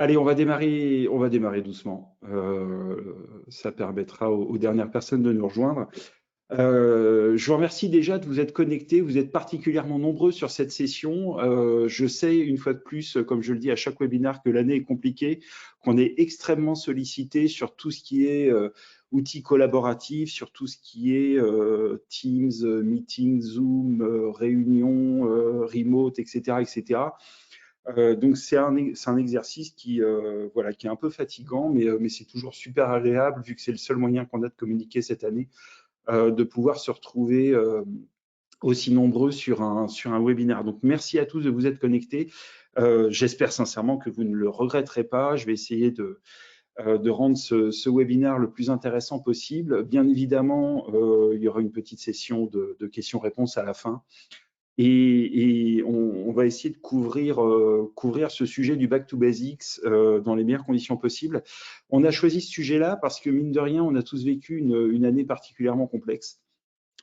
Allez, on va démarrer doucement. Ça permettra aux dernières personnes de nous rejoindre. Je vous remercie déjà de vous être connectés. Vous êtes particulièrement nombreux sur cette session. Je sais, une fois de plus, comme je le dis à chaque webinaire, que l'année est compliquée, qu'on est extrêmement sollicité sur tout ce qui est outils collaboratifs, sur tout ce qui est Teams, Meeting, Zoom, réunions, remote, etc., etc. Donc c'est un exercice qui, voilà, qui est un peu fatigant, mais c'est toujours super agréable vu que c'est le seul moyen qu'on a de communiquer cette année, de pouvoir se retrouver aussi nombreux sur un webinaire. Donc merci à tous de vous être connectés. J'espère sincèrement que vous ne le regretterez pas. Je vais essayer de rendre ce webinaire le plus intéressant possible. Bien évidemment, il y aura une petite session de questions-réponses à la fin. Et on va essayer de couvrir ce sujet du Back to Basics dans les meilleures conditions possibles. On a choisi ce sujet-là parce que, mine de rien, on a tous vécu une année particulièrement complexe.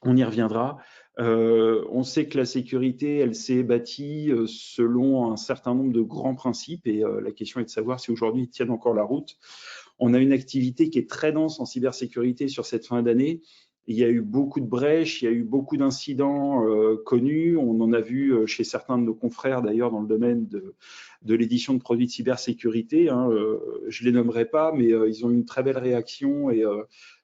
On y reviendra. On sait que la sécurité, elle s'est bâtie selon un certain nombre de grands principes et la question est de savoir si aujourd'hui ils tiennent encore la route. On a une activité qui est très dense en cybersécurité sur cette fin d'année. Il y a eu beaucoup de brèches, il y a eu beaucoup d'incidents connus. On en a vu chez certains de nos confrères, d'ailleurs, dans le domaine de l'édition de produits de cybersécurité. Je ne les nommerai pas, mais ils ont eu une très belle réaction et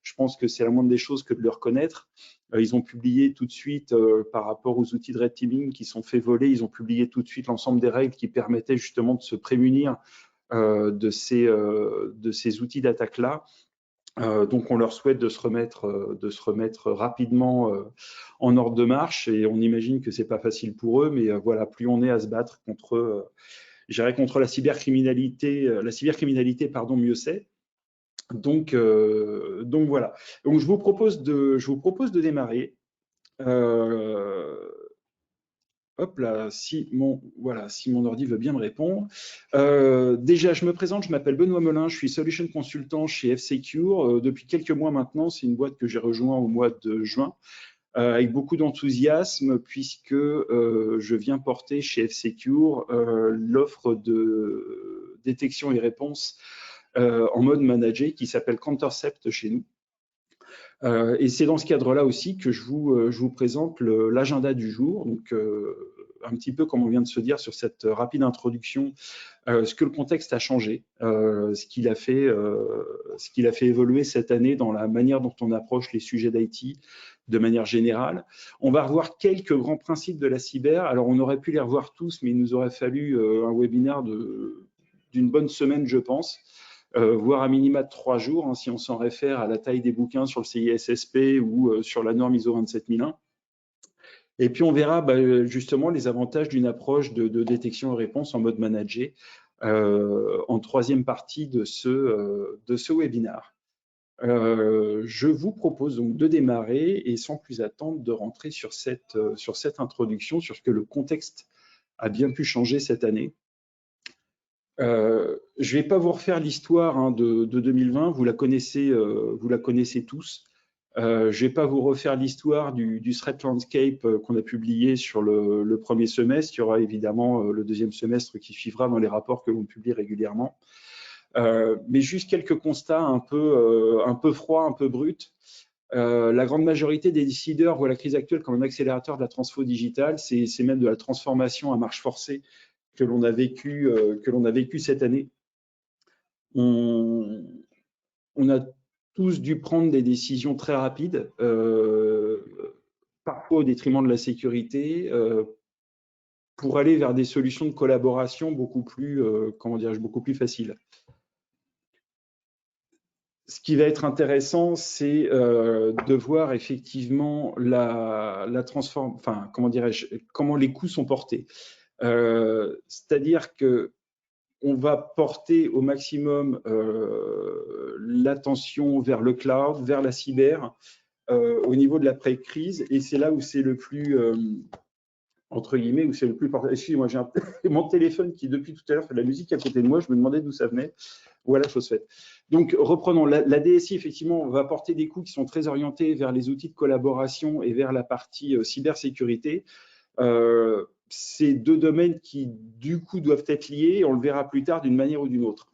je pense que c'est la moindre des choses que de le reconnaître. Ils ont publié tout de suite, par rapport aux outils de red teaming qui sont fait voler, ils ont publié tout de suite l'ensemble des règles qui permettaient justement de se prémunir de ces outils d'attaque-là. Donc, on leur souhaite de se remettre rapidement en ordre de marche et on imagine que c'est pas facile pour eux, mais voilà, plus on est à se battre contre, contre la cybercriminalité, pardon, mieux c'est. Donc voilà. Donc, je vous propose de démarrer. Hop là, si mon ordi veut bien me répondre. Déjà, je me présente, je m'appelle Benoît Melin, je suis Solution Consultant chez F-Secure. Depuis quelques mois maintenant, c'est une boîte que j'ai rejoint au mois de juin, avec beaucoup d'enthousiasme, puisque je viens porter chez F-Secure l'offre de détection et réponse en mode managé qui s'appelle Countercept chez nous. Et c'est dans ce cadre-là aussi que je vous présente l'agenda du jour. Donc, un petit peu comme on vient de se dire sur cette rapide introduction, ce que le contexte a changé, ce qu'il a fait évoluer cette année dans la manière dont on approche les sujets d'IT de manière générale. On va revoir quelques grands principes de la cyber. Alors, on aurait pu les revoir tous, mais il nous aurait fallu un webinaire d'une bonne semaine, je pense. Voire à minima de 3 jours, hein, si on s'en réfère à la taille des bouquins sur le CISSP ou sur la norme ISO 27001. Et puis, on verra justement les avantages d'une approche de détection et réponse en mode managé en troisième partie de ce webinaire. Je vous propose donc de démarrer et sans plus attendre de rentrer sur cette introduction, sur ce que le contexte a bien pu changer cette année. Je ne vais pas vous refaire l'histoire de 2020, vous la connaissez tous. Je ne vais pas vous refaire l'histoire du Threat Landscape qu'on a publié sur le premier semestre. Il y aura évidemment le deuxième semestre qui suivra dans les rapports que l'on publie régulièrement. Mais juste quelques constats un peu froids, un peu bruts. La grande majorité des décideurs voient la crise actuelle comme un accélérateur de la transfo digitale. C'est même de la transformation à marche forcée que l'on a vécu cette année. On a tous dû prendre des décisions très rapides, parfois au détriment de la sécurité, pour aller vers des solutions de collaboration beaucoup plus faciles. Ce qui va être intéressant, c'est de voir effectivement comment les coûts sont portés. C'est-à-dire que on va porter au maximum l'attention vers le cloud, vers la cyber, au niveau de l'après-crise, et c'est là où c'est le plus, entre guillemets, où c'est le plus porté. Excusez-moi, j'ai mon téléphone qui, depuis tout à l'heure, fait de la musique à côté de moi, je me demandais d'où ça venait. Voilà, chose faite. Donc, reprenons. La DSI, effectivement, va porter des coûts qui sont très orientés vers les outils de collaboration et vers la partie cybersécurité. c'est deux domaines qui, du coup, doivent être liés, et on le verra plus tard d'une manière ou d'une autre.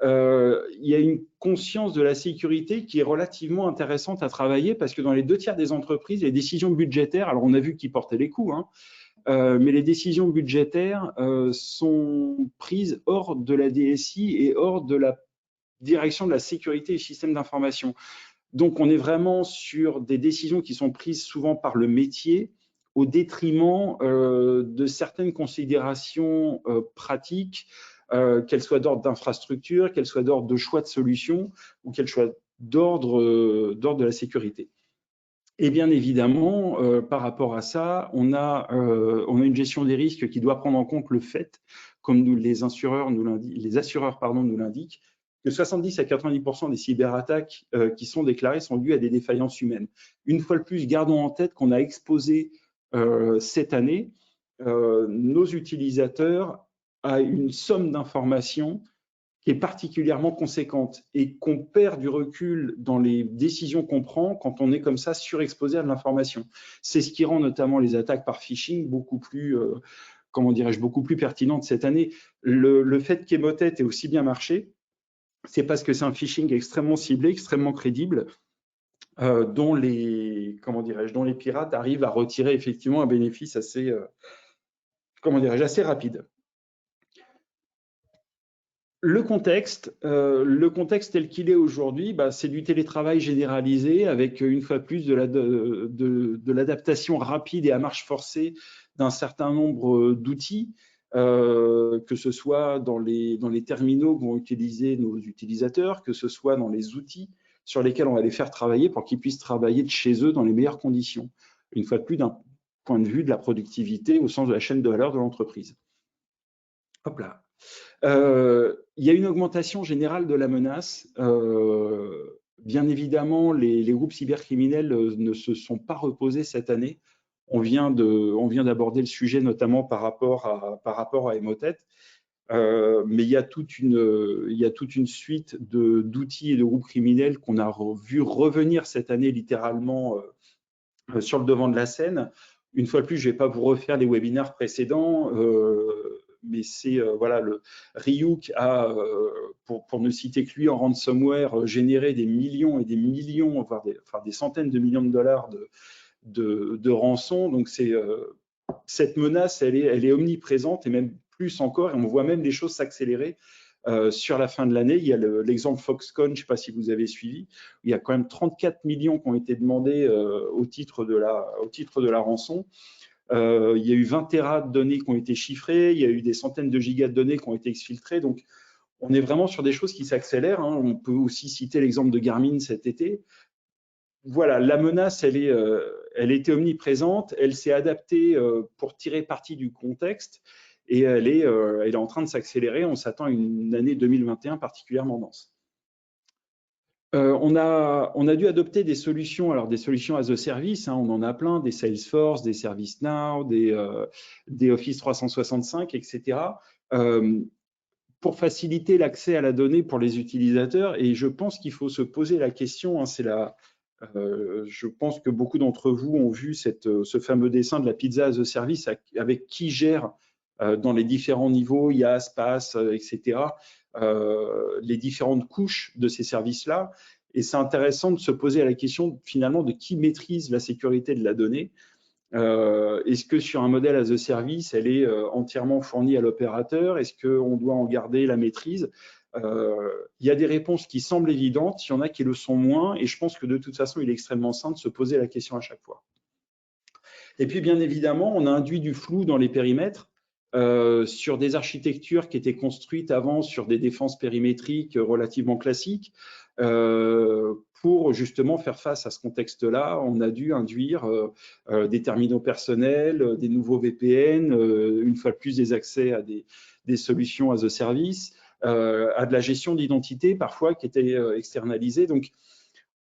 Il y a une conscience de la sécurité qui est relativement intéressante à travailler parce que dans les 2 tiers des entreprises, les décisions budgétaires, alors on a vu qui portaient les coûts, hein, mais les décisions budgétaires sont prises hors de la DSI et hors de la direction de la sécurité et système d'information. Donc, on est vraiment sur des décisions qui sont prises souvent par le métier au détriment de certaines considérations pratiques, qu'elles soient d'ordre d'infrastructure, qu'elles soient d'ordre de choix de solutions ou qu'elles soient d'ordre de la sécurité. Et bien évidemment, par rapport à ça, on a une gestion des risques qui doit prendre en compte le fait, comme les assureurs nous l'indiquent, que 70 à 90% des cyberattaques qui sont déclarées sont dues à des défaillances humaines. Une fois de plus, gardons en tête qu'on a exposé cette année nos utilisateurs à une somme d'informations qui est particulièrement conséquente et qu'on perd du recul dans les décisions qu'on prend quand on est comme ça surexposé à de l'information. C'est ce qui rend notamment les attaques par phishing beaucoup plus, comment dirais-je, beaucoup plus pertinentes cette année. Le fait qu'Emotet ait aussi bien marché, c'est parce que c'est un phishing extrêmement ciblé, extrêmement crédible, dont les pirates arrivent à retirer effectivement un bénéfice assez, assez rapide. Le contexte tel qu'il est aujourd'hui, c'est du télétravail généralisé avec une fois de plus de l'adaptation rapide et à marche forcée d'un certain nombre d'outils, que ce soit dans les terminaux que vont utiliser nos utilisateurs, que ce soit dans les outils sur lesquels on va les faire travailler pour qu'ils puissent travailler de chez eux dans les meilleures conditions. Une fois de plus, d'un point de vue de la productivité au sens de la chaîne de valeur de l'entreprise. Hop là. Il y a une augmentation générale de la menace. Bien évidemment, les groupes cybercriminels ne se sont pas reposés cette année. On vient d'aborder le sujet notamment par rapport à Emotet. Mais il y a toute une suite d'outils et de groupes criminels qu'on a vu revenir cette année littéralement sur le devant de la scène. Une fois de plus, je ne vais pas vous refaire les webinaires précédents, mais c'est voilà, le Ryuk a, pour ne citer que lui, en ransomware, généré des millions et des millions, voire des centaines de millions de dollars de rançon. Donc cette menace, elle est omniprésente et même plus encore, et on voit même les choses s'accélérer. Sur la fin de l'année, il y a l'exemple Foxconn, je ne sais pas si vous avez suivi, il y a quand même 34 millions qui ont été demandés au titre de la rançon. Il y a eu 20 téras de données qui ont été chiffrées, il y a eu des centaines de gigas de données qui ont été exfiltrées. Donc, on est vraiment sur des choses qui s'accélèrent, hein. On peut aussi citer l'exemple de Garmin cet été. Voilà, la menace, elle était omniprésente, elle s'est adaptée pour tirer parti du contexte et elle est en train de s'accélérer. On s'attend à une année 2021 particulièrement dense. On a dû adopter des solutions, alors des solutions as a service, hein, on en a plein, des Salesforce, des ServiceNow, des Office 365, etc. Pour faciliter l'accès à la donnée pour les utilisateurs. Et je pense qu'il faut se poser la question, hein, je pense que beaucoup d'entre vous ont vu ce fameux dessin de la pizza as a service avec qui gère dans les différents niveaux, IaaS, PaaS, etc., les différentes couches de ces services-là. Et c'est intéressant de se poser la question finalement de qui maîtrise la sécurité de la donnée. Est-ce que sur un modèle as a service, elle est entièrement fournie à l'opérateur? Est-ce qu'on doit en garder la maîtrise? Il y a des réponses qui semblent évidentes, il y en a qui le sont moins, et je pense que de toute façon, il est extrêmement sain de se poser la question à chaque fois. Et puis, bien évidemment, on a induit du flou dans les périmètres sur des architectures qui étaient construites avant sur des défenses périmétriques relativement classiques. Pour justement faire face à ce contexte-là, on a dû induire des terminaux personnels, des nouveaux VPN, une fois de plus des accès à des solutions as a service, à de la gestion d'identité parfois qui était externalisée. Donc,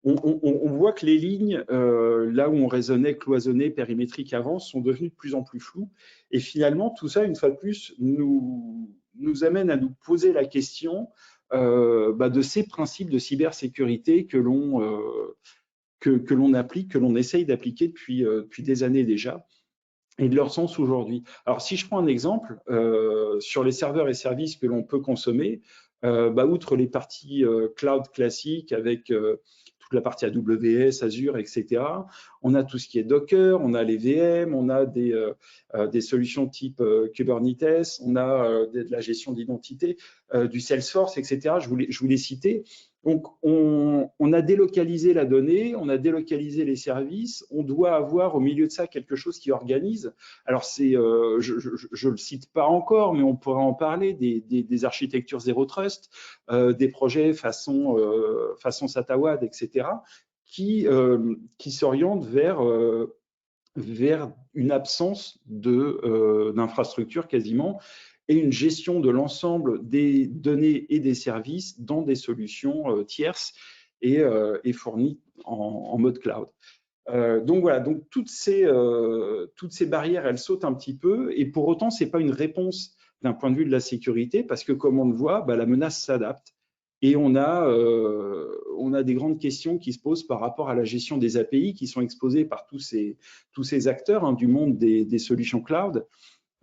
on voit que les lignes, là où on raisonnait cloisonné, périmétrique avant, sont devenues de plus en plus floues. Et finalement, tout ça, une fois de plus, nous amène à nous poser la question de ces principes de cybersécurité que l'on applique, que l'on essaye d'appliquer depuis des années déjà. et de leur sens aujourd'hui. Alors, si je prends un exemple, sur les serveurs et services que l'on peut consommer, outre les parties cloud classiques avec toute la partie AWS, Azure, etc., on a tout ce qui est Docker, on a les VM, on a des solutions type Kubernetes, on a de la gestion d'identité, du Salesforce, etc. Je voulais citer. Donc, on a délocalisé la donnée, on a délocalisé les services, on doit avoir au milieu de ça quelque chose qui organise. Alors, je le cite pas encore, mais on pourra en parler, des architectures zéro trust, des projets façon Satawad, etc., qui s'orientent vers une absence d'infrastructure quasiment, et une gestion de l'ensemble des données et des services dans des solutions tierces et fournies en mode cloud. Donc voilà, donc toutes ces barrières, elles sautent un petit peu, et pour autant, ce n'est pas une réponse d'un point de vue de la sécurité, parce que comme on le voit, la menace s'adapte, et on a des grandes questions qui se posent par rapport à la gestion des API qui sont exposées par tous ces acteurs du monde des solutions cloud.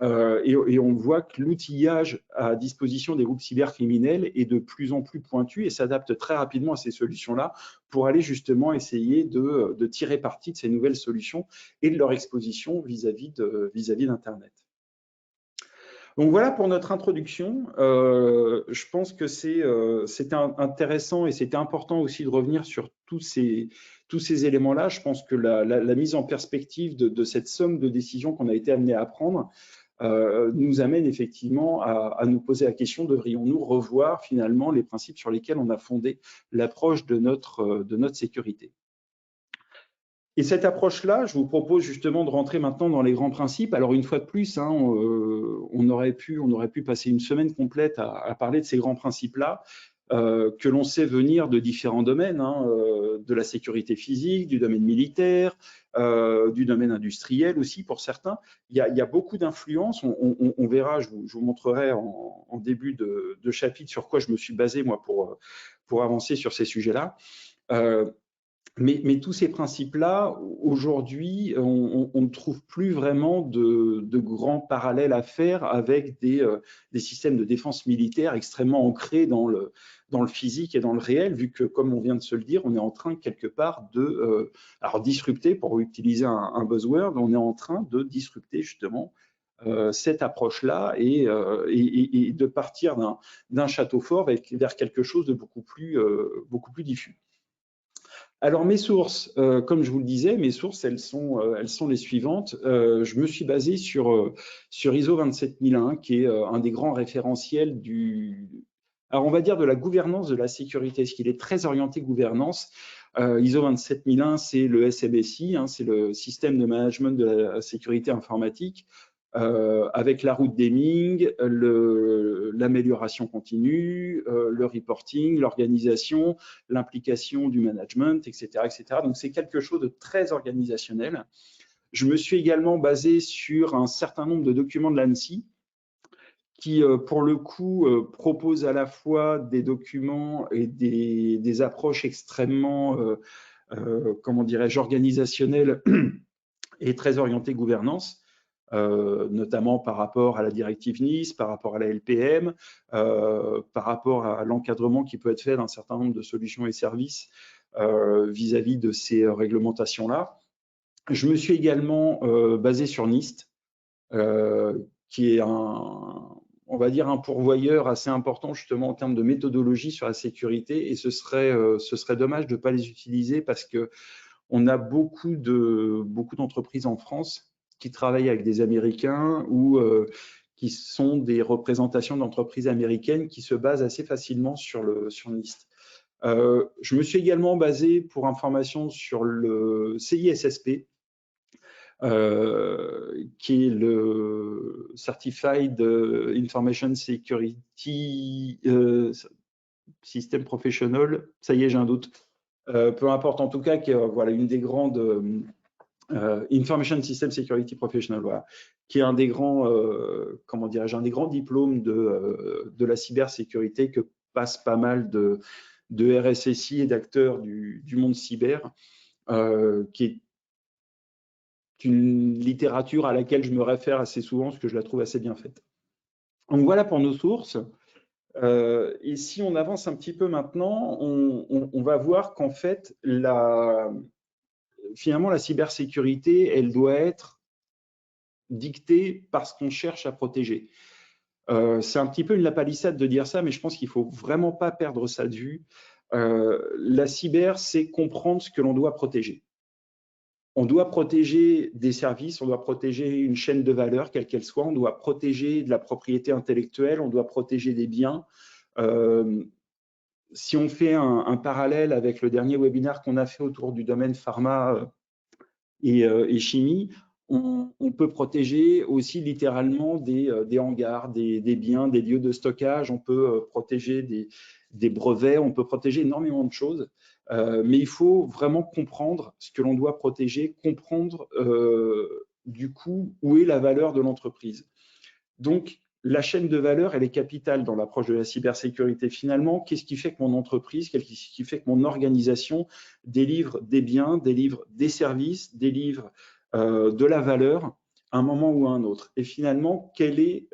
Et on voit que l'outillage à disposition des groupes cybercriminels est de plus en plus pointu et s'adapte très rapidement à ces solutions-là pour aller justement essayer de tirer parti de ces nouvelles solutions et de leur exposition vis-à-vis d'Internet. Donc voilà pour notre introduction. Je pense que c'était intéressant et c'était important aussi de revenir sur tous ces éléments-là. Je pense que la mise en perspective de cette somme de décisions qu'on a été amené à prendre nous amène effectivement à nous poser la question, devrions-nous revoir finalement les principes sur lesquels on a fondé l'approche de notre sécurité? Et cette approche-là, je vous propose justement de rentrer maintenant dans les grands principes. Alors une fois de plus, on aurait pu passer une semaine complète à parler de ces grands principes-là, que l'on sait venir de différents domaines, de la sécurité physique, du domaine militaire, du domaine industriel aussi pour certains. Il y a beaucoup d'influences. On verra, je vous montrerai en début de chapitre sur quoi je me suis basé moi pour avancer sur ces sujets-là. Mais tous ces principes-là, aujourd'hui, on ne trouve plus vraiment de grands parallèles à faire avec des systèmes de défense militaire extrêmement ancrés dans le physique et dans le réel, vu que, comme on vient de se le dire, on est en train quelque part alors disrupter, pour utiliser un buzzword, on est en train de disrupter justement cette approche-là et de partir d'un château fort vers quelque chose de beaucoup plus diffus. Alors mes sources, comme je vous le disais, mes sources, elles sont les suivantes. Je me suis basé sur ISO 27001, qui est un des grands référentiels alors on va dire de la gouvernance de la sécurité, parce qu'il est très orienté gouvernance. ISO 27001, c'est le SMSI, c'est le système de management de la sécurité informatique. Avec la route Deming, l'amélioration continue, le reporting, l'organisation, l'implication du management, etc., etc. Donc, c'est quelque chose de très organisationnel. Je me suis également basé sur un certain nombre de documents de l'ANSSI qui, pour le coup, proposent à la fois des documents et des approches extrêmement, comment dirais-je, organisationnelles et très orientées gouvernance. Notamment par rapport à la directive Nice, par rapport à la LPM, par rapport à l'encadrement qui peut être fait d'un certain nombre de solutions et services vis-à-vis de ces réglementations-là. Je me suis également basé sur NIST, qui est on va dire un pourvoyeur assez important justement en termes de méthodologie sur la sécurité, et ce serait dommage de ne pas les utiliser parce qu'on a beaucoup d'entreprises en France qui travaillent avec des Américains ou qui sont des représentations d'entreprises américaines qui se basent assez facilement sur NIST. Je me suis également basé pour information sur le CISSP, qui est le Certified Information Security System Professional. Ça y est, j'ai un doute. Peu importe, en tout cas, voilà, une des grandes Information System Security Professional, voilà, qui est un des grands, comment dirais-je, un des grands diplômes de la cybersécurité que passent pas mal de RSSI et d'acteurs du monde cyber, qui une littérature à laquelle je me réfère assez souvent parce que je la trouve assez bien faite. Donc voilà pour nos sources. Et si on avance un petit peu maintenant, on va voir qu'en fait, finalement, la cybersécurité, elle doit être dictée par ce qu'on cherche à protéger. C'est un petit peu une lapalissade de dire ça, mais je pense qu'il ne faut vraiment pas perdre ça de vue. La cyber, c'est comprendre ce que l'on doit protéger. On doit protéger des services, on doit protéger une chaîne de valeur, quelle qu'elle soit, on doit protéger de la propriété intellectuelle, on doit protéger des biens. Si on fait un parallèle avec le dernier webinaire qu'on a fait autour du domaine pharma et chimie, on peut protéger aussi littéralement des hangars, des biens, des lieux de stockage, on peut protéger des brevets, on peut protéger énormément de choses. Mais il faut vraiment comprendre ce que l'on doit protéger, comprendre du coup où est la valeur de l'entreprise. Donc, la chaîne de valeur, elle est capitale dans l'approche de la cybersécurité. Finalement, qu'est-ce qui fait que mon entreprise, qu'est-ce qui fait que mon organisation délivre des biens, délivre des services, délivre de la valeur à un moment ou à un autre? Et finalement, quel est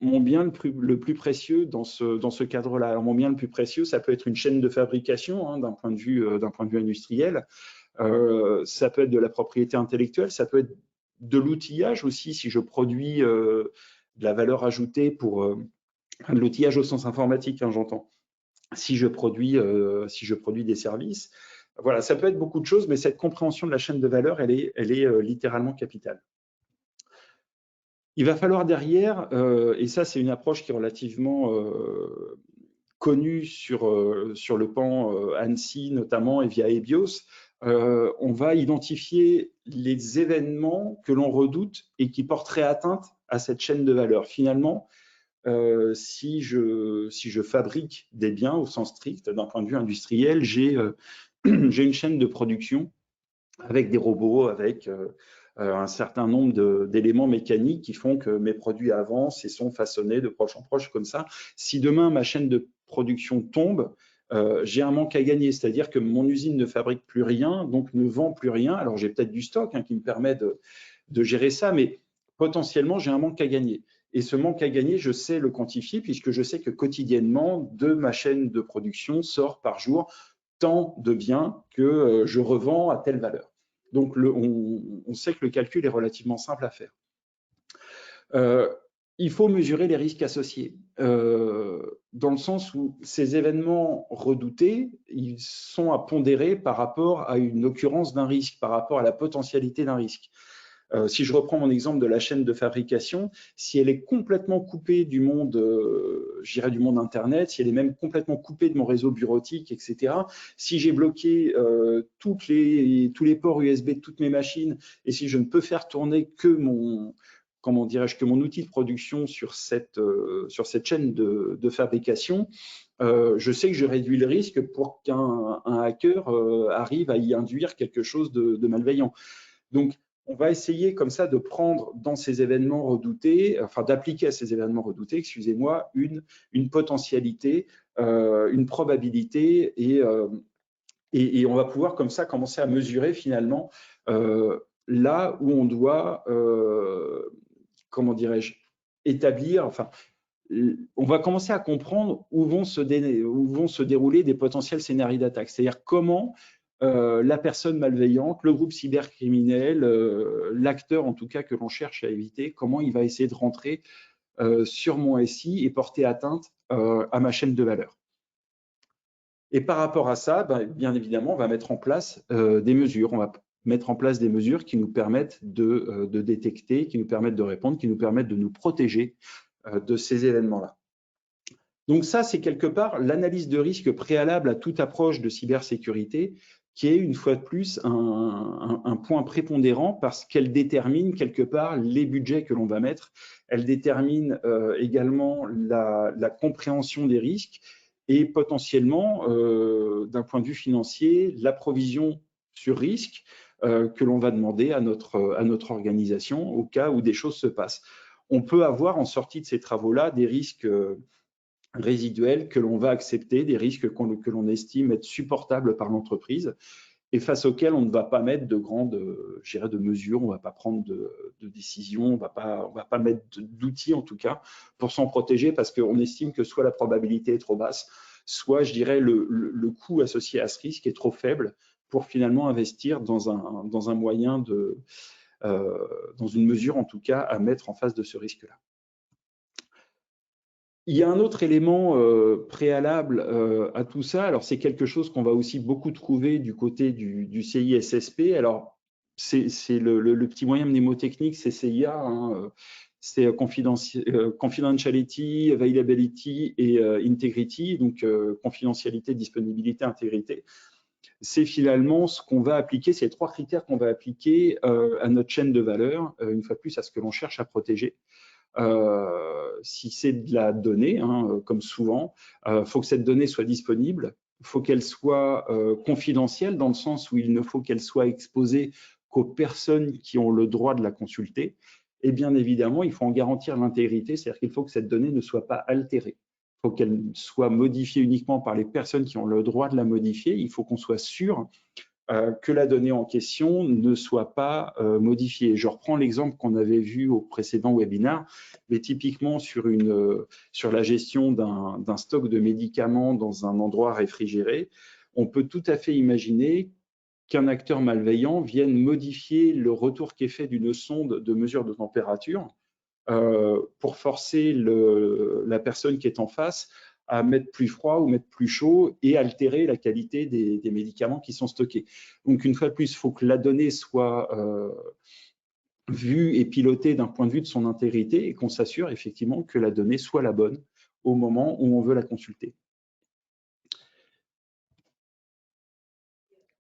mon bien le plus précieux dans ce cadre-là? Alors, mon bien le plus précieux, ça peut être une chaîne de fabrication hein, d'un point de vue industriel. Ça peut être de la propriété intellectuelle, ça peut être de l'outillage aussi, si je produis de la valeur ajoutée pour de l'outillage au sens informatique, hein, j'entends. Si je produis des services, voilà, ça peut être beaucoup de choses, mais cette compréhension de la chaîne de valeur, elle est littéralement capitale. Il va falloir derrière, et ça c'est une approche qui est relativement connue sur le pan ANSSI notamment et via EBIOS, on va identifier les événements que l'on redoute et qui porteraient atteinte à cette chaîne de valeur. Finalement, si je fabrique des biens au sens strict, d'un point de vue industriel, j'ai une chaîne de production avec des robots, avec un certain nombre d'éléments mécaniques qui font que mes produits avancent et sont façonnés de proche en proche comme ça. Si demain ma chaîne de production tombe, j'ai un manque à gagner, c'est-à-dire que mon usine ne fabrique plus rien, donc ne vend plus rien. Alors j'ai peut-être du stock hein, qui me permet de gérer ça, mais potentiellement j'ai un manque à gagner. Et ce manque à gagner, je sais le quantifier puisque je sais que quotidiennement, de ma chaîne de production sort par jour tant de biens que je revends à telle valeur. Donc, on sait que le calcul est relativement simple à faire. Il faut mesurer les risques associés, dans le sens où ces événements redoutés, ils sont à pondérer par rapport à une occurrence d'un risque, par rapport à la potentialité d'un risque. Si je reprends mon exemple de la chaîne de fabrication, si elle est complètement coupée du monde, je dirais du monde Internet, si elle est même complètement coupée de mon réseau bureautique, etc., si j'ai bloqué tous les ports USB de toutes mes machines et si je ne peux faire tourner que mon outil de production sur cette chaîne de fabrication, je sais que je réduis le risque pour qu'un hacker arrive à y induire quelque chose de malveillant. Donc, on va essayer comme ça de prendre dans ces événements redoutés, enfin d'appliquer à ces événements redoutés, excusez-moi, une potentialité, une probabilité et on va pouvoir comme ça commencer à mesurer finalement là où on doit, comment dirais-je, établir, enfin, on va commencer à comprendre où vont se dérouler des potentiels scénarios d'attaque, c'est-à-dire comment la personne malveillante, le groupe cybercriminel, l'acteur en tout cas que l'on cherche à éviter, comment il va essayer de rentrer sur mon SI et porter atteinte à ma chaîne de valeur. Et par rapport à ça, bien évidemment, on va mettre en place des mesures. On va mettre en place des mesures qui nous permettent de détecter, qui nous permettent de répondre, qui nous permettent de nous protéger de ces événements-là. Donc ça, c'est quelque part l'analyse de risque préalable à toute approche de cybersécurité qui est une fois de plus un point prépondérant parce qu'elle détermine quelque part les budgets que l'on va mettre, elle détermine également la compréhension des risques et potentiellement, d'un point de vue financier, la provision sur risque que l'on va demander à notre organisation au cas où des choses se passent. On peut avoir en sortie de ces travaux-là des risques résiduels que l'on va accepter, des risques que l'on estime être supportables par l'entreprise et face auxquelles on ne va pas mettre de grandes, je dirais, de mesures, on ne va pas prendre de décisions, on ne va pas mettre d'outils en tout cas pour s'en protéger, parce qu'on estime que soit la probabilité est trop basse, soit, je dirais, le coût associé à ce risque est trop faible pour finalement investir dans un moyen dans une mesure en tout cas à mettre en face de ce risque-là. Il y a un autre élément préalable à tout ça. Alors, c'est quelque chose qu'on va aussi beaucoup trouver du côté du CISSP. Alors, c'est le petit moyen mnémotechnique, c'est CIA, hein, c'est confidentiality, availability et integrity, donc confidentialité, disponibilité, intégrité. C'est finalement ce qu'on va appliquer, c'est les 3 critères qu'on va appliquer à notre chaîne de valeur, une fois de plus à ce que l'on cherche à protéger. Si c'est de la donnée, hein, comme souvent, faut que cette donnée soit disponible, il faut qu'elle soit confidentielle dans le sens où il ne faut qu'elle soit exposée qu'aux personnes qui ont le droit de la consulter. Et bien évidemment, il faut en garantir l'intégrité, c'est-à-dire qu'il faut que cette donnée ne soit pas altérée. Il faut qu'elle soit modifiée uniquement par les personnes qui ont le droit de la modifier. Il faut qu'on soit sûr que la donnée en question ne soit pas modifiée. Je reprends l'exemple qu'on avait vu au précédent webinaire, mais typiquement sur la gestion d'un stock de médicaments dans un endroit réfrigéré, on peut tout à fait imaginer qu'un acteur malveillant vienne modifier le retour qui est fait d'une sonde de mesure de température pour forcer la personne qui est en face à mettre plus froid ou mettre plus chaud et altérer la qualité des médicaments qui sont stockés. Donc, une fois de plus, il faut que la donnée soit vue et pilotée d'un point de vue de son intégrité et qu'on s'assure effectivement que la donnée soit la bonne au moment où on veut la consulter.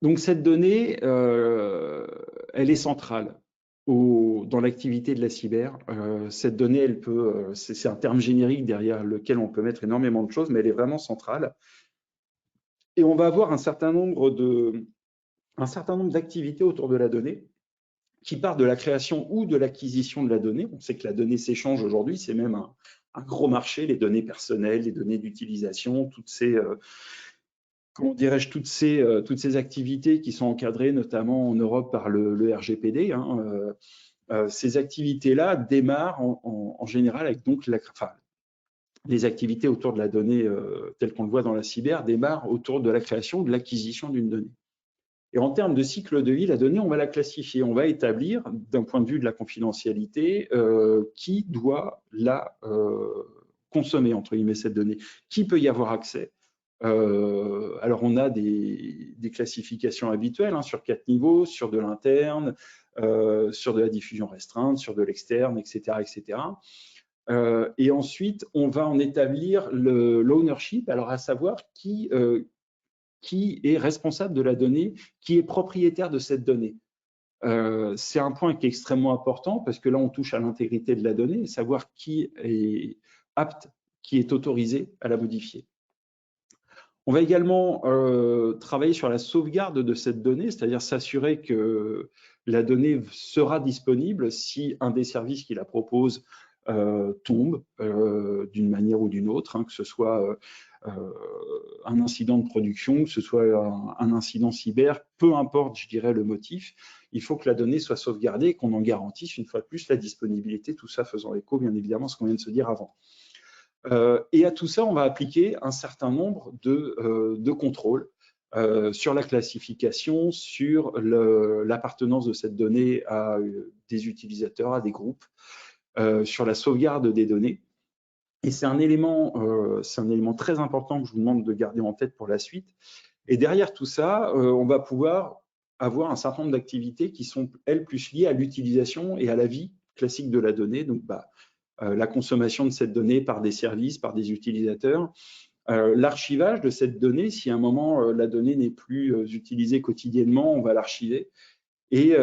Donc, cette donnée, elle est centrale dans l'activité de la cyber. Cette donnée, elle peut, c'est un terme générique derrière lequel on peut mettre énormément de choses, mais elle est vraiment centrale. Et on va avoir un certain nombre d'activités autour de la donnée qui partent de la création ou de l'acquisition de la donnée. On sait que la donnée s'échange aujourd'hui, c'est même un gros marché, les données personnelles, les données d'utilisation, toutes ces comment dirais-je, toutes ces activités qui sont encadrées notamment en Europe par le RGPD. Ces activités-là démarrent en général avec donc les activités autour de la donnée telles qu'on le voit dans la cyber démarrent autour de la création, de l'acquisition d'une donnée. Et en termes de cycle de vie, la donnée, on va la classifier. On va établir, d'un point de vue de la confidentialité, qui doit la consommer, entre guillemets, cette donnée, qui peut y avoir accès. Alors, on a des classifications habituelles sur 4 niveaux, sur de l'interne, sur de la diffusion restreinte, sur de l'externe, etc., etc. Et ensuite, on va en établir l'ownership, alors à savoir qui est responsable de la donnée, qui est propriétaire de cette donnée. C'est un point qui est extrêmement important parce que là, on touche à l'intégrité de la donnée, savoir qui est apte, qui est autorisé à la modifier. On va également travailler sur la sauvegarde de cette donnée, c'est-à-dire s'assurer que la donnée sera disponible si un des services qui la propose tombe d'une manière ou d'une autre, que ce soit un incident de production, que ce soit un incident cyber, peu importe, je dirais, le motif, il faut que la donnée soit sauvegardée et qu'on en garantisse une fois de plus la disponibilité, tout ça faisant écho, bien évidemment, à ce qu'on vient de se dire avant. Et à tout ça, on va appliquer un certain nombre de contrôles sur la classification, sur l'appartenance de cette donnée à des utilisateurs, à des groupes, sur la sauvegarde des données. Et c'est un élément très important que je vous demande de garder en tête pour la suite. Et derrière tout ça, on va pouvoir avoir un certain nombre d'activités qui sont, elles, plus liées à l'utilisation et à la vie classique de la donnée. Donc, la consommation de cette donnée par des services, par des utilisateurs, l'archivage de cette donnée, si à un moment la donnée n'est plus utilisée quotidiennement, on va l'archiver et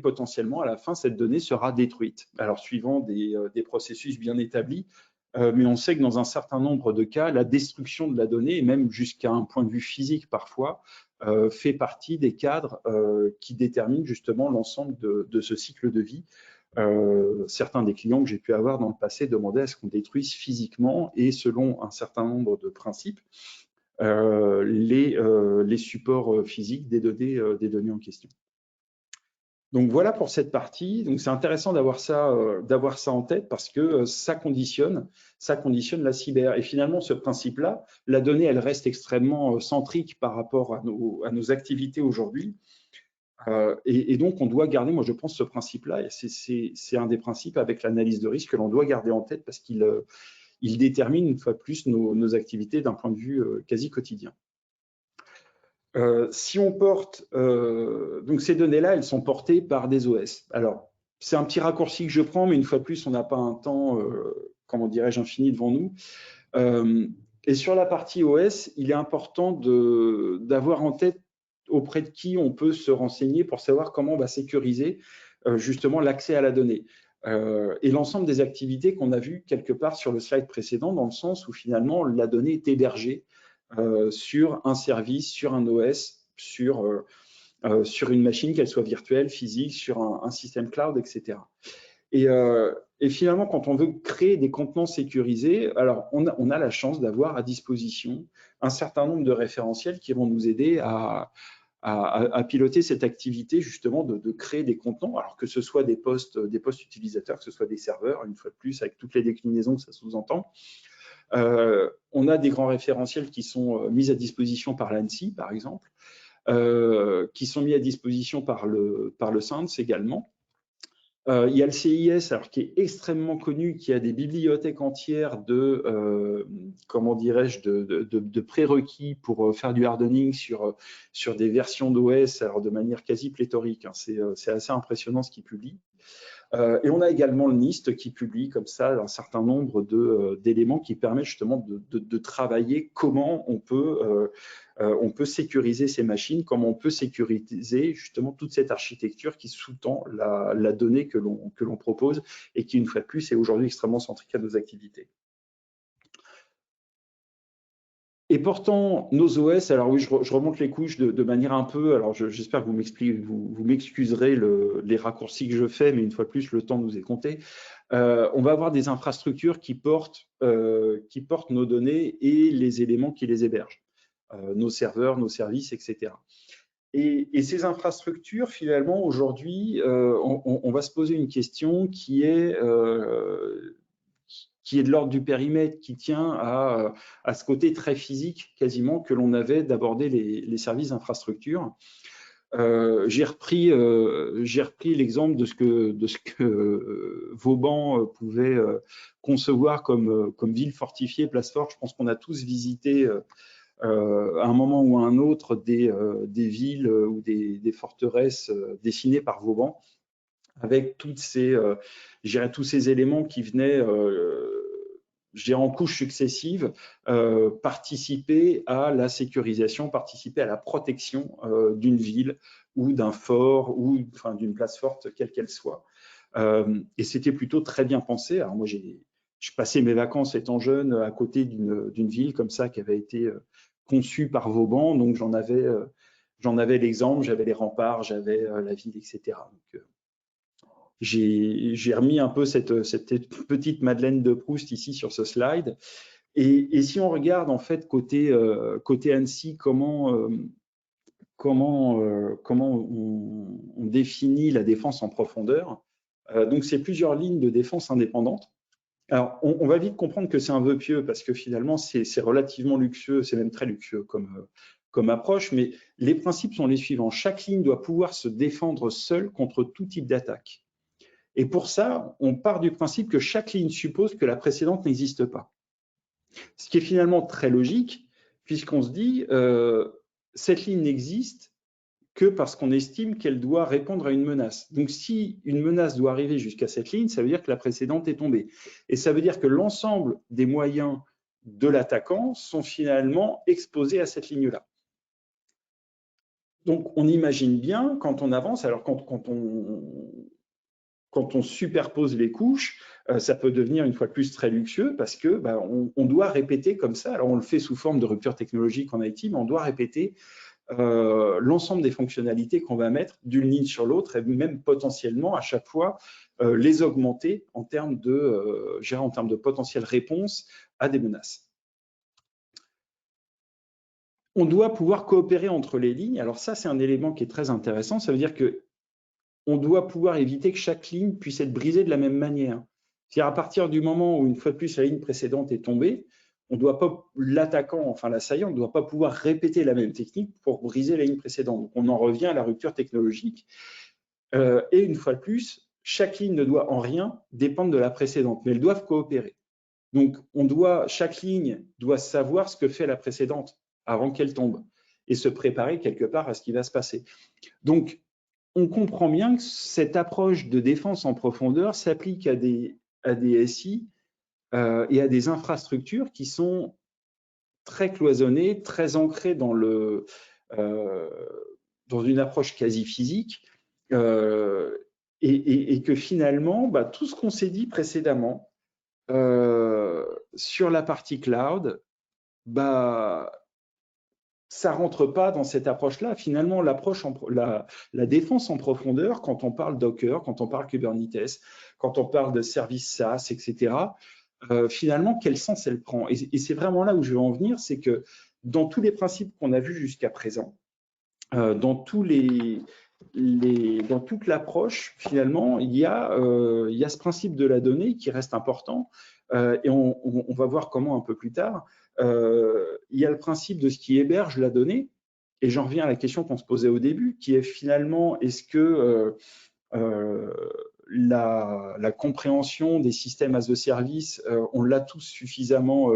potentiellement à la fin cette donnée sera détruite. Alors suivant des processus bien établis, mais on sait que dans un certain nombre de cas, la destruction de la donnée, et même jusqu'à un point de vue physique parfois, fait partie des cadres qui déterminent justement l'ensemble de ce cycle de vie. Certains des clients que j'ai pu avoir dans le passé demandaient à ce qu'on détruise physiquement et selon un certain nombre de principes. les supports physiques des données en question. Donc voilà pour cette partie. Donc c'est intéressant d'avoir ça en tête parce que ça conditionne la cyber. Et finalement, ce principe-là, la donnée, elle reste extrêmement centrique par rapport à nos activités aujourd'hui. Et donc, on doit garder, moi je pense, ce principe-là, et c'est un des principes avec l'analyse de risque que l'on doit garder en tête parce qu'il détermine une fois de plus nos activités d'un point de vue quasi quotidien. Si on porte, donc ces données-là, elles sont portées par des OS. Alors, c'est un petit raccourci que je prends, mais une fois de plus, on n'a pas un temps, comment dirais-je, infini devant nous. Et sur la partie OS, il est important d'avoir en tête auprès de qui on peut se renseigner pour savoir comment on va sécuriser justement l'accès à la donnée. Et l'ensemble des activités qu'on a vues quelque part sur le slide précédent, dans le sens où finalement la donnée est hébergée sur un service, sur un OS, sur une machine, qu'elle soit virtuelle, physique, sur un système cloud, etc. Et finalement, quand on veut créer des contenants sécurisés, alors on a la chance d'avoir à disposition un certain nombre de référentiels qui vont nous aider à piloter cette activité justement de créer des contenants, alors que ce soit des postes utilisateurs, que ce soit des serveurs, une fois de plus, avec toutes les déclinaisons que ça sous-entend. On a des grands référentiels qui sont mis à disposition par l'ANSSI, par exemple, qui sont mis à disposition par le SANS également. Il y a le CIS, alors, qui est extrêmement connu, qui a des bibliothèques entières comment dirais-je, de prérequis pour faire du hardening sur des versions d'OS, alors de manière quasi pléthorique. Hein. C'est assez impressionnant ce qu'il publie. Et on a également le NIST qui publie comme ça un certain nombre d'éléments qui permettent justement de travailler comment on peut sécuriser ces machines, comment on peut sécuriser justement toute cette architecture qui sous-tend la donnée que l'on propose et qui, une fois de plus, est aujourd'hui extrêmement centrique à nos activités. Et portant nos OS, alors oui, je remonte les couches de manière un peu, alors j'espère que vous m'excuserez les raccourcis que je fais, mais une fois de plus, le temps nous est compté. On va avoir des infrastructures qui portent nos données et les éléments qui les hébergent, nos serveurs, nos services, etc. Et ces infrastructures, finalement, aujourd'hui, on va se poser une question qui est de l'ordre du périmètre, qui tient à ce côté très physique, quasiment, que l'on avait d'aborder les services d'infrastructure. J'ai repris l'exemple de ce que Vauban pouvait concevoir comme ville fortifiée, place forte. Je pense qu'on a tous visité à un moment ou à un autre des villes ou des forteresses dessinées par Vauban, avec tous ces éléments qui venaient en couches successives, participer à la sécurisation, participer à la protection d'une ville ou d'un fort ou d'une place forte, quelle qu'elle soit. Et c'était plutôt très bien pensé. Alors moi, je passais mes vacances étant jeune à côté d'une ville comme ça qui avait été conçue par Vauban, donc j'en avais l'exemple, j'avais les remparts, j'avais la ville, etc. Donc, j'ai remis un peu cette petite Madeleine de Proust ici sur ce slide. Et si on regarde en fait côté ANSSI, comment on définit la défense en profondeur. Donc c'est plusieurs lignes de défense indépendantes. Alors on va vite comprendre que c'est un vœu pieux parce que finalement c'est relativement luxueux, c'est même très luxueux comme approche, mais les principes sont les suivants. Chaque ligne doit pouvoir se défendre seule contre tout type d'attaque. Et pour ça, on part du principe que chaque ligne suppose que la précédente n'existe pas. Ce qui est finalement très logique, puisqu'on se dit, cette ligne n'existe que parce qu'on estime qu'elle doit répondre à une menace. Donc, si une menace doit arriver jusqu'à cette ligne, ça veut dire que la précédente est tombée. Et ça veut dire que l'ensemble des moyens de l'attaquant sont finalement exposés à cette ligne-là. Donc, on imagine bien quand on avance, alors quand on superpose les couches, ça peut devenir une fois de plus très luxueux parce que on doit répéter comme ça. Alors on le fait sous forme de rupture technologique en IT, mais on doit répéter l'ensemble des fonctionnalités qu'on va mettre d'une ligne sur l'autre et même potentiellement à chaque fois les augmenter en termes de potentielle réponse à des menaces. on doit pouvoir coopérer entre les lignes. Alors ça, c'est un élément qui est très intéressant. Ça veut dire que on doit pouvoir éviter que chaque ligne puisse être brisée de la même manière. C'est-à-dire à partir du moment où, une fois de plus, la ligne précédente est tombée, on ne doit pas, l'attaquant, enfin l'assaillant, ne doit pas pouvoir répéter la même technique pour briser la ligne précédente. Donc on en revient à la rupture technologique. Et une fois de plus, chaque ligne ne doit en rien dépendre de la précédente, mais elles doivent coopérer. Donc chaque ligne doit savoir ce que fait la précédente avant qu'elle tombe et se préparer quelque part à ce qui va se passer. Donc, on comprend bien que cette approche de défense en profondeur s'applique à des SI et à des infrastructures qui sont très cloisonnées, très ancrées dans une approche quasi physique, et que finalement, tout ce qu'on s'est dit précédemment sur la partie cloud, ça rentre pas dans cette approche-là. Finalement, la défense en profondeur, quand on parle Docker, quand on parle Kubernetes, quand on parle de services SaaS, etc., finalement, quel sens elle prend? Et c'est vraiment là où je veux en venir, c'est que dans tous les principes qu'on a vus jusqu'à présent, dans toute l'approche, finalement, il y a ce principe de la donnée qui reste important, et on va voir comment un peu plus tard. Il y a le principe de ce qui héberge la donnée, et j'en reviens à la question qu'on se posait au début, qui est finalement, est-ce que la compréhension des systèmes as a service, on l'a tous suffisamment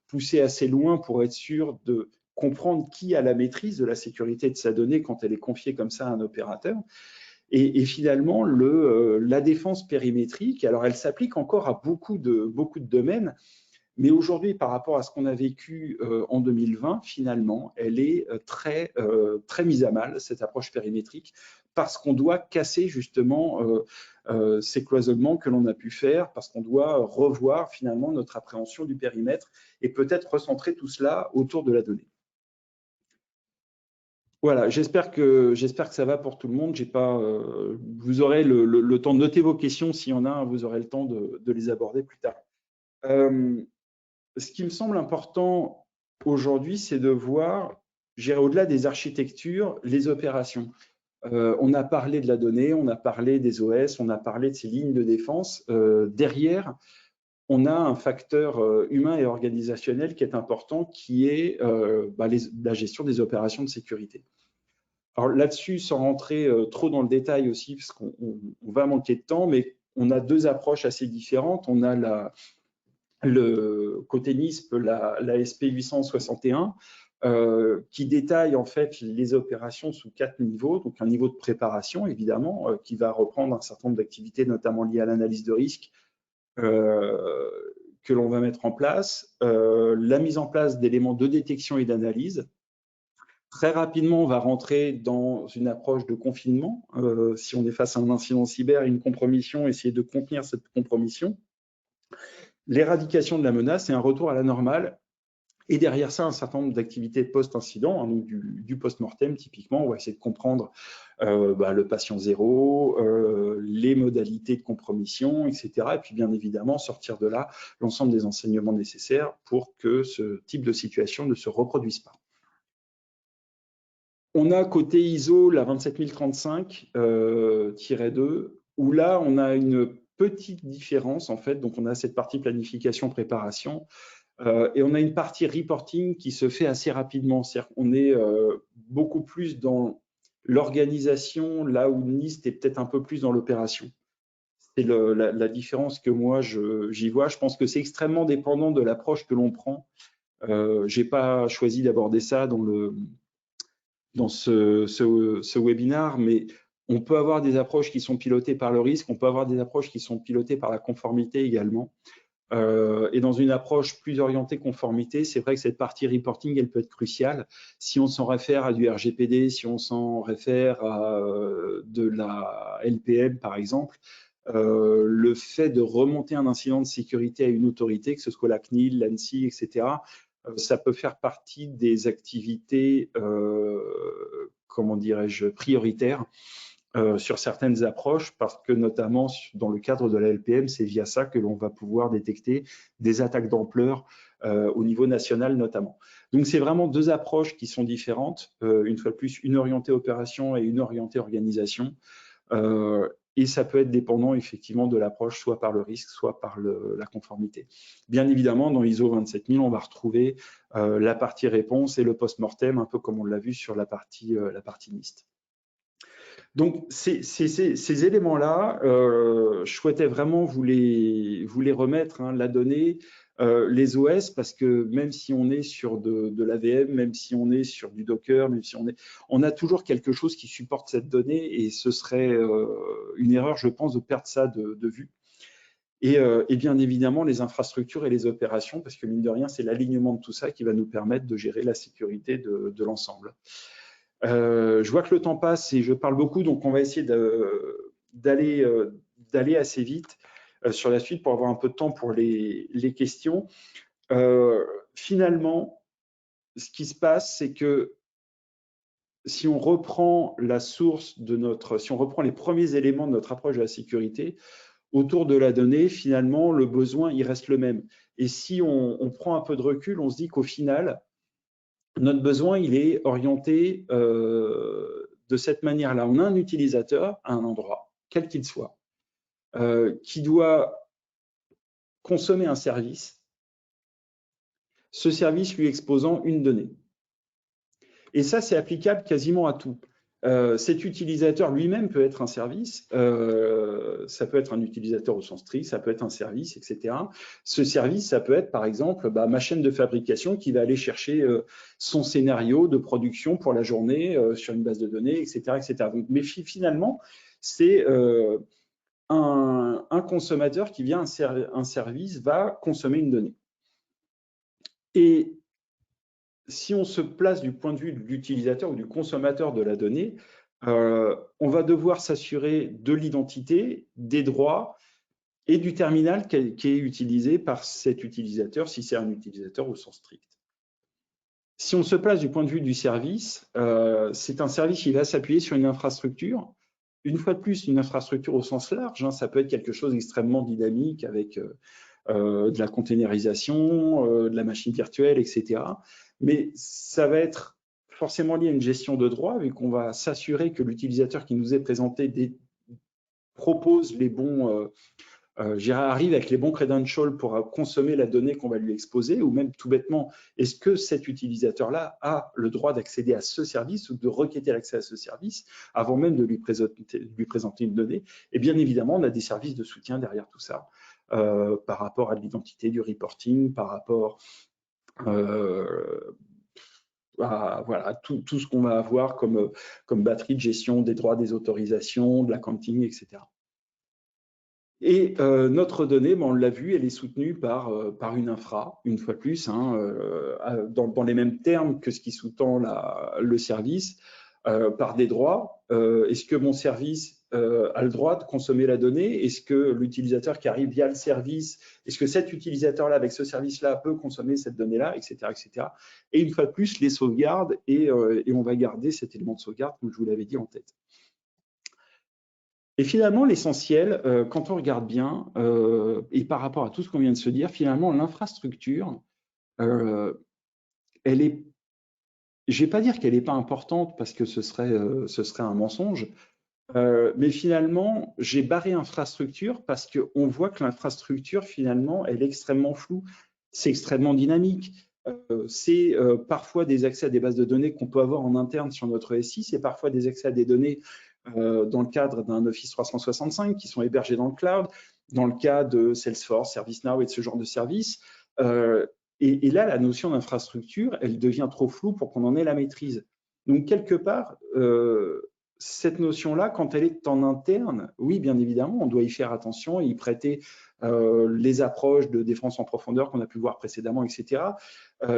poussé assez loin pour être sûr de comprendre qui a la maîtrise de la sécurité de sa donnée quand elle est confiée comme ça à un opérateur. Et finalement, la défense périmétrique, alors elle s'applique encore à beaucoup de domaines, mais aujourd'hui, par rapport à ce qu'on a vécu en 2020, finalement, elle est très mise à mal, cette approche périmétrique, parce qu'on doit casser justement ces cloisonnements que l'on a pu faire, parce qu'on doit revoir finalement notre appréhension du périmètre et peut-être recentrer tout cela autour de la donnée. Voilà, j'espère que ça va pour tout le monde. Vous aurez le temps de noter vos questions. S'il y en a, vous aurez le temps de les aborder plus tard. Ce qui me semble important aujourd'hui, c'est de voir, au-delà des architectures, les opérations. On a parlé de la donnée, on a parlé des OS, on a parlé de ces lignes de défense. Derrière, on a un facteur humain et organisationnel qui est important, qui est la gestion des opérations de sécurité. Alors là-dessus, sans rentrer trop dans le détail aussi, parce qu'on va manquer de temps, mais on a deux approches assez différentes. On a le côté NISP, la SP 861, qui détaille en fait les opérations sous 4 niveaux. Donc un niveau de préparation, évidemment, qui va reprendre un certain nombre d'activités, notamment liées à l'analyse de risque, que l'on va mettre en place, la mise en place d'éléments de détection et d'analyse. Très rapidement, on va rentrer dans une approche de confinement. Si on est face à un incident cyber, une compromission, essayer de contenir cette compromission. L'éradication de la menace et un retour à la normale. Et derrière ça, un certain nombre d'activités post-incident, donc du post-mortem typiquement. On va essayer de comprendre le patient zéro, les modalités de compromission, etc. Et puis bien évidemment, sortir de là l'ensemble des enseignements nécessaires pour que ce type de situation ne se reproduise pas. On a côté ISO la 27035-2, où là, on a une petite différence en fait. Donc, on a cette partie planification-préparation. Et on a une partie reporting qui se fait assez rapidement. C'est-à-dire qu'on est beaucoup plus dans l'organisation, là où NIST est peut-être un peu plus dans l'opération. C'est la différence que moi, j'y vois. Je pense que c'est extrêmement dépendant de l'approche que l'on prend. Je n'ai pas choisi d'aborder ça dans ce webinaire, mais on peut avoir des approches qui sont pilotées par le risque, on peut avoir des approches qui sont pilotées par la conformité également. Et dans une approche plus orientée conformité, c'est vrai que cette partie reporting, elle peut être cruciale. Si on s'en réfère à du RGPD, si on s'en réfère à de la LPM, par exemple, le fait de remonter un incident de sécurité à une autorité, que ce soit la CNIL, l'ANSSI, etc., ça peut faire partie des activités, comment dirais-je, prioritaires. sur certaines approches, parce que notamment dans le cadre de la LPM, c'est via ça que l'on va pouvoir détecter des attaques d'ampleur au niveau national notamment. Donc c'est vraiment deux approches qui sont différentes, une fois de plus, une orientée opération et une orientée organisation. Et ça peut être dépendant effectivement de l'approche, soit par le risque, soit par la conformité. Bien évidemment, dans ISO 27000, on va retrouver la partie réponse et le post-mortem, un peu comme on l'a vu sur la partie NIST. Donc, ces éléments-là, je souhaitais vraiment vous les remettre, hein, la donnée, les OS, parce que même si on est sur de l'AVM, même si on est sur du Docker, même si on a toujours quelque chose qui supporte cette donnée, et ce serait une erreur, je pense, de perdre ça de vue. Et bien évidemment, les infrastructures et les opérations, parce que mine de rien, c'est l'alignement de tout ça qui va nous permettre de gérer la sécurité de l'ensemble. Je vois que le temps passe et je parle beaucoup, donc on va essayer d'aller assez vite sur la suite pour avoir un peu de temps pour les questions. Finalement, ce qui se passe, c'est que si on reprend la source de si on reprend les premiers éléments de notre approche de la sécurité, autour de la donnée, finalement, le besoin, il reste le même. Et si on prend un peu de recul, on se dit qu'au final, notre besoin, il est orienté de cette manière-là. On a un utilisateur à un endroit, quel qu'il soit, qui doit consommer un service, ce service lui exposant une donnée. Et ça, c'est applicable quasiment à tout. Cet utilisateur lui-même peut être un service, ça peut être un utilisateur au sens strict, ça peut être un service, etc. Ce service, ça peut être par exemple ma chaîne de fabrication qui va aller chercher son scénario de production pour la journée sur une base de données, etc. etc. Donc, mais finalement, c'est un consommateur qui vient, un service va consommer une donnée. Et si on se place du point de vue de l'utilisateur ou du consommateur de la donnée, on va devoir s'assurer de l'identité, des droits et du terminal qui est utilisé par cet utilisateur, si c'est un utilisateur au sens strict. Si on se place du point de vue du service, c'est un service qui va s'appuyer sur une infrastructure. Une fois de plus, une infrastructure au sens large, hein, ça peut être quelque chose d'extrêmement dynamique avec de la containerisation, de la machine virtuelle, etc. Mais ça va être forcément lié à une gestion de droit, vu qu'on va s'assurer que l'utilisateur qui nous est présenté propose les bons, arrive avec les bons credentials pour consommer la donnée qu'on va lui exposer, ou même tout bêtement, est-ce que cet utilisateur-là a le droit d'accéder à ce service ou de requêter l'accès à ce service avant même de lui présenter une donnée. Et bien évidemment, on a des services de soutien derrière tout ça. Par rapport à l'identité, du reporting, par rapport à voilà, tout ce qu'on va avoir comme batterie de gestion des droits, des autorisations, de l'accounting, etc. Et notre donnée, on l'a vu, elle est soutenue par une infra, une fois de plus, hein, dans les mêmes termes que ce qui sous-tend le service, par des droits. Est-ce que mon service a le droit de consommer la donnée? Est-ce que l'utilisateur qui arrive via le service, est-ce que cet utilisateur-là, avec ce service-là, peut consommer cette donnée-là, etc., etc. Et une fois de plus, les sauvegardes, et on va garder cet élément de sauvegarde, comme je vous l'avais dit, en tête. Et finalement, l'essentiel, quand on regarde bien, et par rapport à tout ce qu'on vient de se dire, finalement, l'infrastructure, elle est, je ne vais pas dire qu'elle n'est pas importante parce que ce serait un mensonge, mais finalement, j'ai barré infrastructure parce qu'on voit que l'infrastructure, finalement, elle est extrêmement floue, c'est extrêmement dynamique. C'est parfois des accès à des bases de données qu'on peut avoir en interne sur notre SI, c'est parfois des accès à des données dans le cadre d'un Office 365 qui sont hébergés dans le cloud, dans le cas de Salesforce, ServiceNow et de ce genre de services. Et là, la notion d'infrastructure, elle devient trop floue pour qu'on en ait la maîtrise. Donc, quelque part, cette notion-là, quand elle est en interne, oui, bien évidemment, on doit y faire attention et y prêter les approches de défense en profondeur qu'on a pu voir précédemment, etc.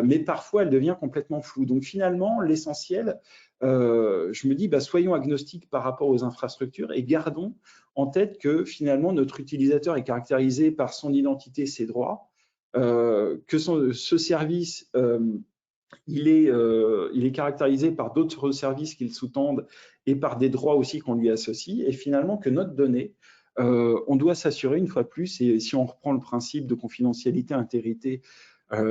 Mais parfois, elle devient complètement floue. Donc, finalement, l'essentiel, je me dis, soyons agnostiques par rapport aux infrastructures et gardons en tête que finalement, notre utilisateur est caractérisé par son identité, ses droits, que ce service il est caractérisé par d'autres services qui le sous-tendent et par des droits aussi qu'on lui associe. Et finalement, que notre donnée, on doit s'assurer une fois de plus, et si on reprend le principe de confidentialité, intégrité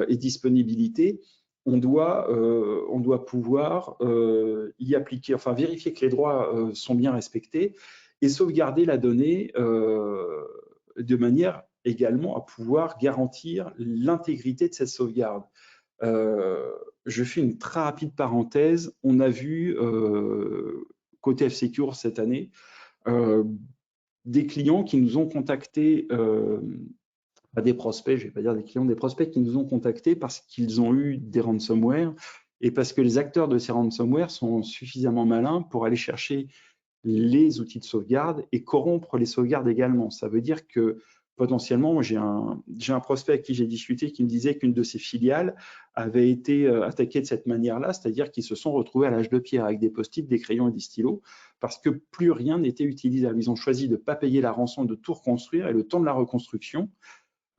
et disponibilité, on doit pouvoir y appliquer, enfin vérifier que les droits sont bien respectés et sauvegarder la donnée de manière également à pouvoir garantir l'intégrité de cette sauvegarde. Je fais une très rapide parenthèse. On a vu côté F-Secure cette année des clients qui nous ont contactés, pas des prospects, je ne vais pas dire des clients, des prospects qui nous ont contactés parce qu'ils ont eu des ransomware et parce que les acteurs de ces ransomware sont suffisamment malins pour aller chercher les outils de sauvegarde et corrompre les sauvegardes également. Ça veut dire que potentiellement, moi j'ai un prospect avec qui j'ai discuté qui me disait qu'une de ses filiales avait été attaquée de cette manière-là, c'est-à-dire qu'ils se sont retrouvés à l'âge de pierre avec des post-it, des crayons et des stylos, parce que plus rien n'était utilisable. Ils ont choisi de ne pas payer la rançon, de tout reconstruire, et le temps de la reconstruction,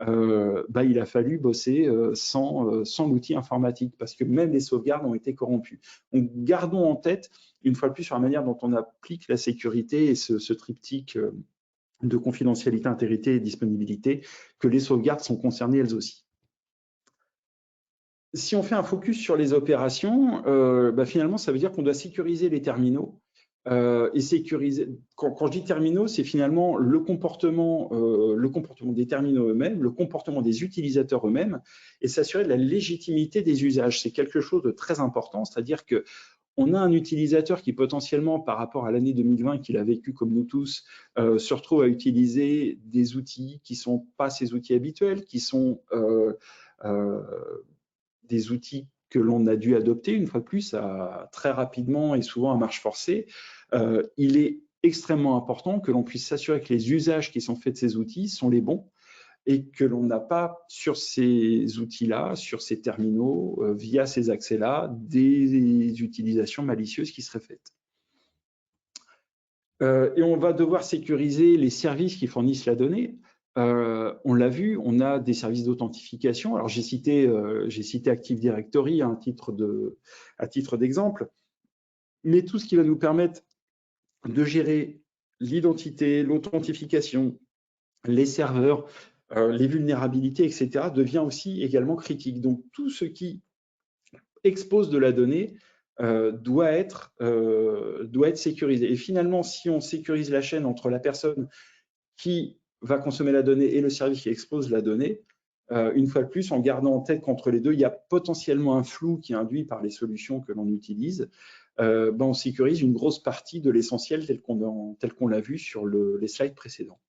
il a fallu bosser sans l'outil informatique, parce que même les sauvegardes ont été corrompues. Donc gardons en tête, une fois de plus, sur la manière dont on applique la sécurité et ce triptyque de confidentialité, intégrité et disponibilité, que les sauvegardes sont concernées elles aussi. Si on fait un focus sur les opérations, finalement, ça veut dire qu'on doit sécuriser les terminaux. Et sécuriser, quand je dis terminaux, c'est finalement le comportement des terminaux eux-mêmes, le comportement des utilisateurs eux-mêmes, et s'assurer de la légitimité des usages. C'est quelque chose de très important, c'est-à-dire que on a un utilisateur qui potentiellement, par rapport à l'année 2020 qu'il a vécu comme nous tous, se retrouve à utiliser des outils qui ne sont pas ses outils habituels, qui sont des outils que l'on a dû adopter, une fois de plus, très rapidement et souvent à marche forcée. Il est extrêmement important que l'on puisse s'assurer que les usages qui sont faits de ces outils sont les bons et que l'on n'a pas sur ces outils-là, sur ces terminaux, via ces accès-là, des utilisations malicieuses qui seraient faites. Et on va devoir sécuriser les services qui fournissent la donnée. On l'a vu, on a des services d'authentification. Alors j'ai cité Active Directory à titre d'exemple, mais tout ce qui va nous permettre de gérer l'identité, l'authentification, les serveurs, les vulnérabilités, etc., devient aussi également critique. Donc tout ce qui expose de la donnée doit être sécurisé. Et finalement, si on sécurise la chaîne entre la personne qui va consommer la donnée et le service qui expose la donnée, une fois de plus, en gardant en tête qu'entre les deux, il y a potentiellement un flou qui est induit par les solutions que l'on utilise, on sécurise une grosse partie de l'essentiel tel qu'on l'a vu sur les slides précédents.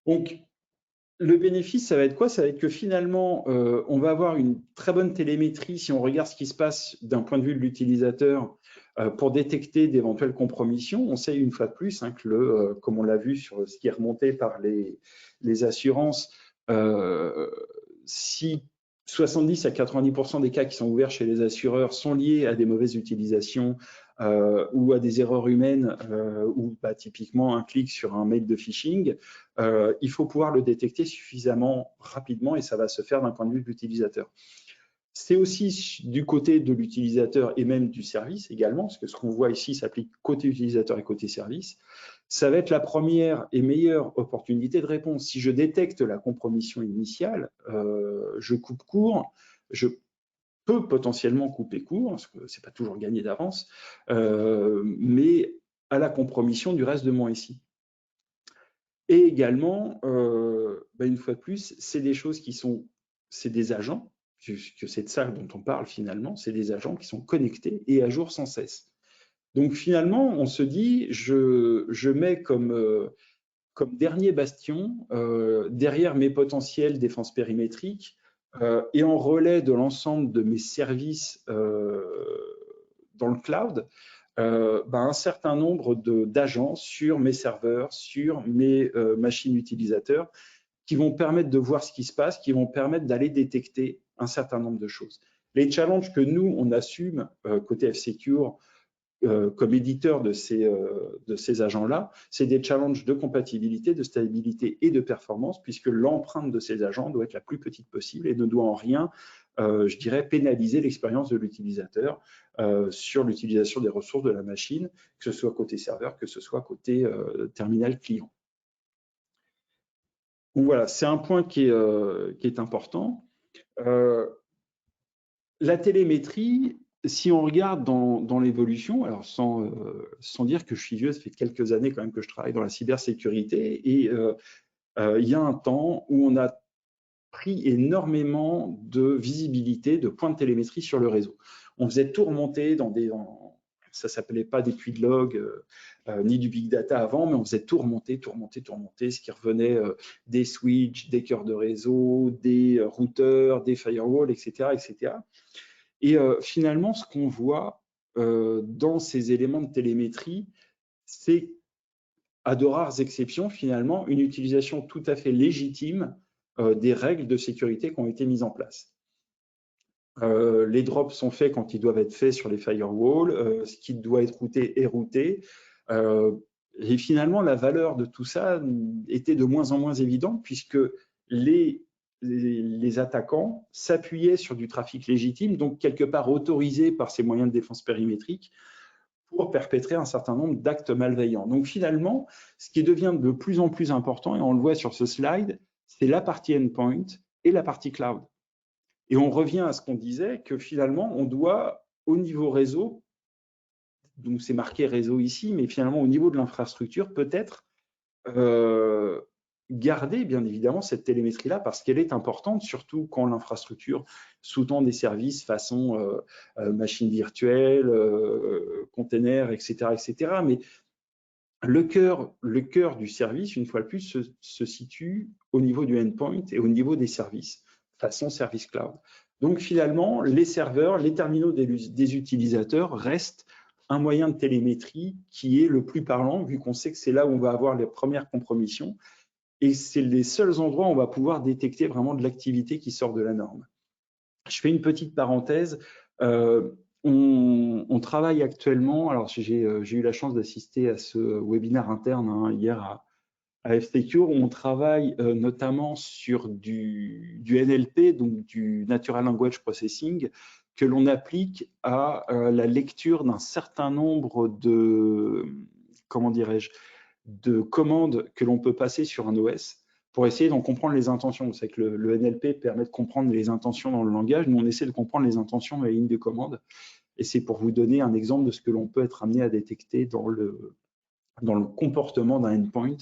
Donc, le bénéfice, ça va être quoi? Ça va être que finalement, on va avoir une très bonne télémétrie si on regarde ce qui se passe d'un point de vue de l'utilisateur pour détecter d'éventuelles compromissions. On sait une fois de plus que, comme on l'a vu sur ce qui est remonté par les assurances, si 70 à 90% des cas qui sont ouverts chez les assureurs sont liés à des mauvaises utilisations ou à des erreurs humaines ou typiquement un clic sur un mail de phishing, il faut pouvoir le détecter suffisamment rapidement et ça va se faire d'un point de vue de l'utilisateur. C'est aussi du côté de l'utilisateur et même du service également, parce que ce qu'on voit ici s'applique côté utilisateur et côté service. Ça va être la première et meilleure opportunité de réponse. Si je détecte la compromission initiale, je coupe court, je peux potentiellement couper court, parce que ce n'est pas toujours gagné d'avance, mais à la compromission du reste de mon SI. Et également, une fois de plus, c'est des choses c'est des agents, que c'est de ça dont on parle finalement, c'est des agents qui sont connectés et à jour sans cesse. Donc finalement, on se dit, je mets comme dernier bastion, derrière mes potentielles défenses périmétriques et en relais de l'ensemble de mes services dans le cloud, un certain nombre d'agents sur mes serveurs, sur mes machines utilisateurs, qui vont permettre de voir ce qui se passe, qui vont permettre d'aller détecter un certain nombre de choses. Les challenges que nous, on assume côté F-Secure, comme éditeur de ces agents-là, c'est des challenges de compatibilité, de stabilité et de performance, puisque l'empreinte de ces agents doit être la plus petite possible et ne doit en rien, je dirais, pénaliser l'expérience de l'utilisateur sur l'utilisation des ressources de la machine, que ce soit côté serveur, que ce soit côté terminal client. Donc voilà, c'est un point qui est important. La télémétrie, si on regarde dans l'évolution, alors sans dire que je suis vieux, ça fait quelques années quand même que je travaille dans la cybersécurité, et il y a un temps où on a pris énormément de visibilité, de points de télémétrie sur le réseau. On faisait tout remonter dans ça s'appelait pas des puits de log ni du big data avant, mais on faisait tout remonter, ce qui revenait des switches, des cœurs de réseau, des routeurs, des firewalls, etc., etc. Et finalement, ce qu'on voit dans ces éléments de télémétrie, c'est, à de rares exceptions, finalement, une utilisation tout à fait légitime des règles de sécurité qui ont été mises en place. Les drops sont faits quand ils doivent être faits sur les firewalls, ce qui doit être routé est routé. Et finalement, la valeur de tout ça était de moins en moins évidente, puisque les attaquants s'appuyaient sur du trafic légitime, donc quelque part autorisé par ces moyens de défense périmétrique, pour perpétrer un certain nombre d'actes malveillants. Donc finalement, ce qui devient de plus en plus important, et on le voit sur ce slide, c'est la partie endpoint et la partie cloud. Et on revient à ce qu'on disait, que finalement, on doit, au niveau réseau, donc c'est marqué réseau ici, mais finalement, au niveau de l'infrastructure, peut-être garder, bien évidemment, cette télémétrie-là, parce qu'elle est importante, surtout quand l'infrastructure sous-tend des services façon machine virtuelle, container, etc., etc. Mais le cœur du service, une fois de plus, se situe au niveau du endpoint et au niveau des services, façon service cloud. Donc finalement, les serveurs, les terminaux des utilisateurs restent un moyen de télémétrie qui est le plus parlant, vu qu'on sait que c'est là où on va avoir les premières compromissions, et c'est les seuls endroits où on va pouvoir détecter vraiment de l'activité qui sort de la norme. Je fais une petête parenthèse. On travaille actuellement, alors j'ai eu la chance d'assister à ce webinaire interne hier à FSecure, où on travaille notamment sur du NLP, donc du Natural Language Processing, que l'on applique à la lecture d'un certain nombre de, comment dirais-je, de commandes que l'on peut passer sur un OS pour essayer d'en comprendre les intentions. Vous savez que le NLP permet de comprendre les intentions dans le langage. Nous, on essaie de comprendre les intentions dans les lignes de commande. Et c'est pour vous donner un exemple de ce que l'on peut être amené à détecter dans le comportement d'un endpoint,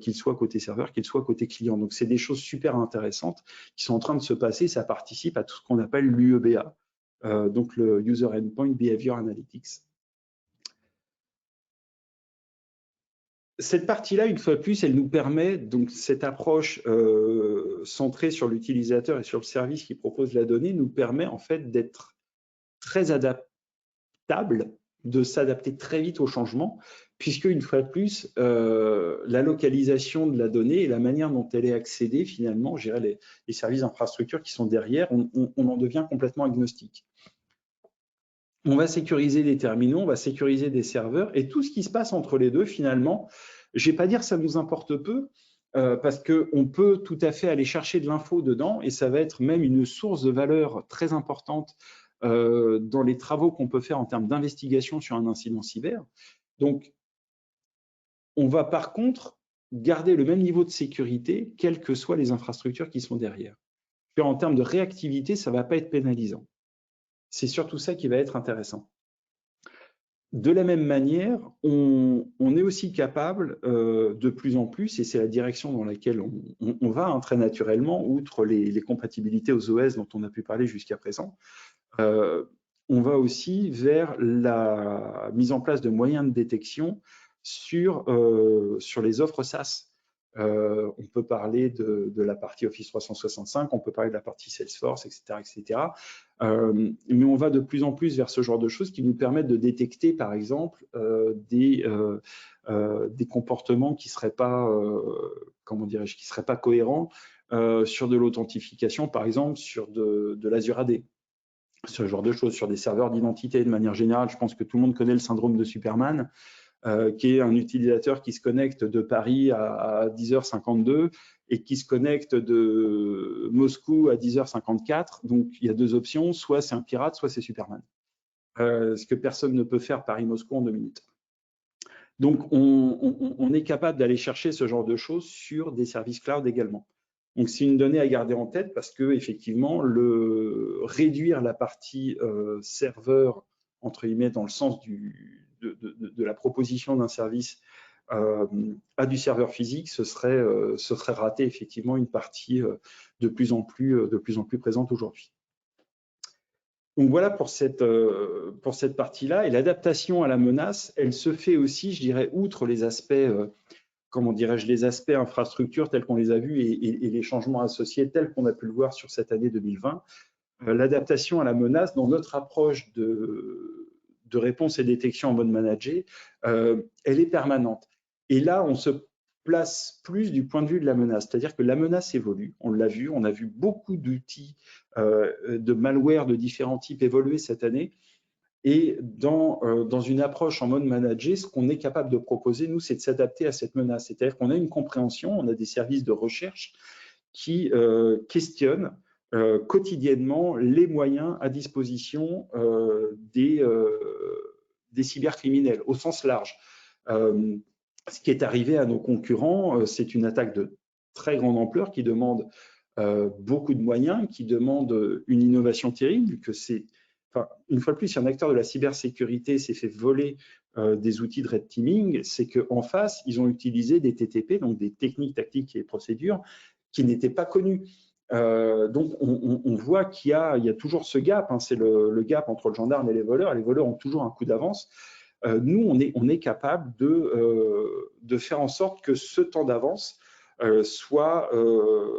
qu'il soit côté serveur, qu'il soit côté client. Donc, c'est des choses super intéressantes qui sont en train de se passer. Ça participe à tout ce qu'on appelle l'UEBA, donc le User Endpoint Behavior Analytics. Cette partie-là, une fois de plus, elle nous permet, donc cette approche centrée sur l'utilisateur et sur le service qui propose la donnée, nous permet en fait d'être très adaptable, de s'adapter très vite au changement, puisque une fois de plus, la localisation de la donnée et la manière dont elle est accédée, finalement, je dirais les services d'infrastructure qui sont derrière, on en devient complètement agnostique. On va sécuriser des terminaux, on va sécuriser des serveurs, et tout ce qui se passe entre les deux, finalement, je ne vais pas dire que ça nous importe peu, parce qu'on peut tout à fait aller chercher de l'info dedans, et ça va être même une source de valeur très importante dans les travaux qu'on peut faire en termes d'investigation sur un incident cyber. Donc, on va par contre garder le même niveau de sécurité, quelles que soient les infrastructures qui sont derrière. En termes de réactivité, ça ne va pas être pénalisant. C'est surtout ça qui va être intéressant. De la même manière, on est aussi capable de plus en plus, et c'est la direction dans laquelle on va très naturellement, outre les compatibilités aux OS dont on a pu parler jusqu'à présent, on va aussi vers la mise en place de moyens de détection sur les offres SaaS. On peut parler de la partie Office 365, on peut parler de la partie Salesforce, etc., etc. Mais on va de plus en plus vers ce genre de choses qui nous permettent de détecter, par exemple, des comportements qui ne seraient pas, comment dirais-je, qui seraient pas cohérents sur de l'authentification, par exemple, sur de l'Azure AD. ce genre de choses, sur des serveurs d'identité de manière générale. Je pense que tout le monde connaît le syndrome de Superman, qui est un utilisateur qui se connecte de Paris à 10h52 et qui se connecte de Moscou à 10h54. Donc, il y a deux options, soit c'est un pirate, soit c'est Superman. Ce que personne ne peut faire Paris-Moscou en 2 minutes. Donc, on est capable d'aller chercher ce genre de choses sur des services cloud également. Donc, c'est une donnée à garder en tête parce que effectivement, réduire la partie serveur, entre guillemets, dans le sens de la proposition d'un service à du serveur physique, ce serait rater effectivement une partie de plus en plus présente aujourd'hui. Donc voilà pour cette partie-là. Et l'adaptation à la menace, elle se fait aussi, je dirais, outre les aspects, comment dirais-je, les aspects infrastructures tels qu'on les a vus et les changements associés tels qu'on a pu le voir sur cette année 2020. L'adaptation à la menace dans notre approche de réponse et détection en mode managé, elle est permanente. Et là, on se place plus du point de vue de la menace, c'est-à-dire que la menace évolue, on l'a vu, on a vu beaucoup d'outils de malware de différents types évoluer cette année, et dans une approche en mode managé, ce qu'on est capable de proposer, nous, c'est de s'adapter à cette menace, c'est-à-dire qu'on a une compréhension, on a des services de recherche qui questionnent quotidiennement les moyens à disposition des cybercriminels, au sens large. Ce qui est arrivé à nos concurrents, c'est une attaque de très grande ampleur qui demande beaucoup de moyens, qui demande une innovation terrible, que c'est, enfin, une fois de plus, si un acteur de la cybersécurité s'est fait voler des outils de red teaming, c'est qu'en face, ils ont utilisé des TTP, donc des techniques, tactiques et procédures, qui n'étaient pas connues. Donc, on voit qu'il y a toujours ce gap, hein, c'est le gap entre le gendarme et les voleurs. Les voleurs ont toujours un coup d'avance. Nous, on est capable de faire en sorte que ce temps d'avance soit,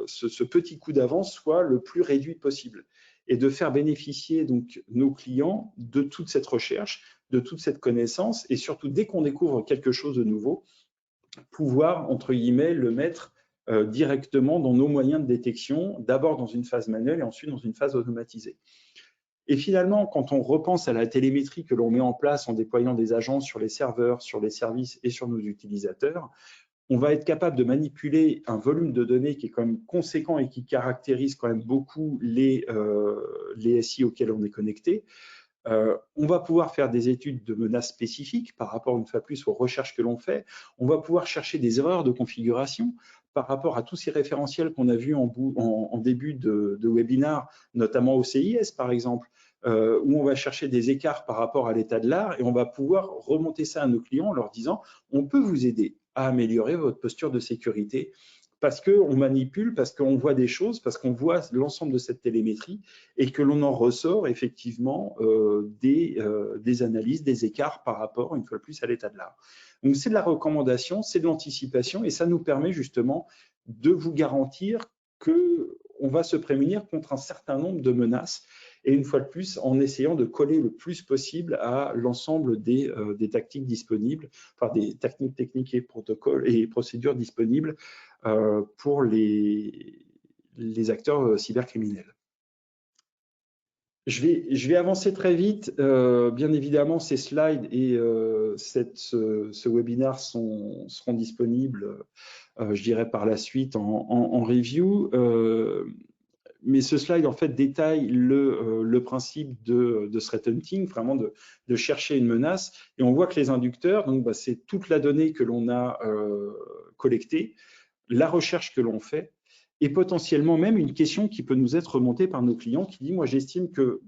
ce petit coup d'avance soit le plus réduit possible et de faire bénéficier donc nos clients de toute cette recherche, de toute cette connaissance et surtout, dès qu'on découvre quelque chose de nouveau, pouvoir, entre guillemets, le mettre directement dans nos moyens de détection, d'abord dans une phase manuelle et ensuite dans une phase automatisée. Et finalement, quand on repense à la télémétrie que l'on met en place en déployant des agents sur les serveurs, sur les services et sur nos utilisateurs, on va être capable de manipuler un volume de données qui est quand même conséquent et qui caractérise quand même beaucoup les SI auxquels on est connecté. On va pouvoir faire des études de menaces spécifiques par rapport, une fois plus, aux recherches que l'on fait. On va pouvoir chercher des erreurs de configuration par rapport à tous ces référentiels qu'on a vus en début de webinar, notamment au CIS par exemple, où on va chercher des écarts par rapport à l'état de l'art et on va pouvoir remonter ça à nos clients en leur disant on peut vous aider à améliorer votre posture de sécurité parce qu'on manipule, parce qu'on voit des choses, parce qu'on voit l'ensemble de cette télémétrie et que l'on en ressort effectivement des analyses, des écarts par rapport, une fois de plus, à l'état de l'art. Donc, c'est de la recommandation, c'est de l'anticipation et ça nous permet justement de vous garantir qu'on va se prémunir contre un certain nombre de menaces et une fois de plus, en essayant de coller le plus possible à l'ensemble des tactiques disponibles, enfin des techniques et protocoles et procédures disponibles pour les acteurs cybercriminels. Je vais avancer très vite. Bien évidemment, ces slides et ce webinaire seront disponibles, je dirais, par la suite en review. Mais ce slide, en fait, détaille le principe de threat hunting, vraiment de chercher une menace. Et on voit que les inducteurs, donc, c'est toute la donnée que l'on a collectée, la recherche que l'on fait, et potentiellement même une question qui peut nous être remontée par nos clients qui dit, moi, j'estime que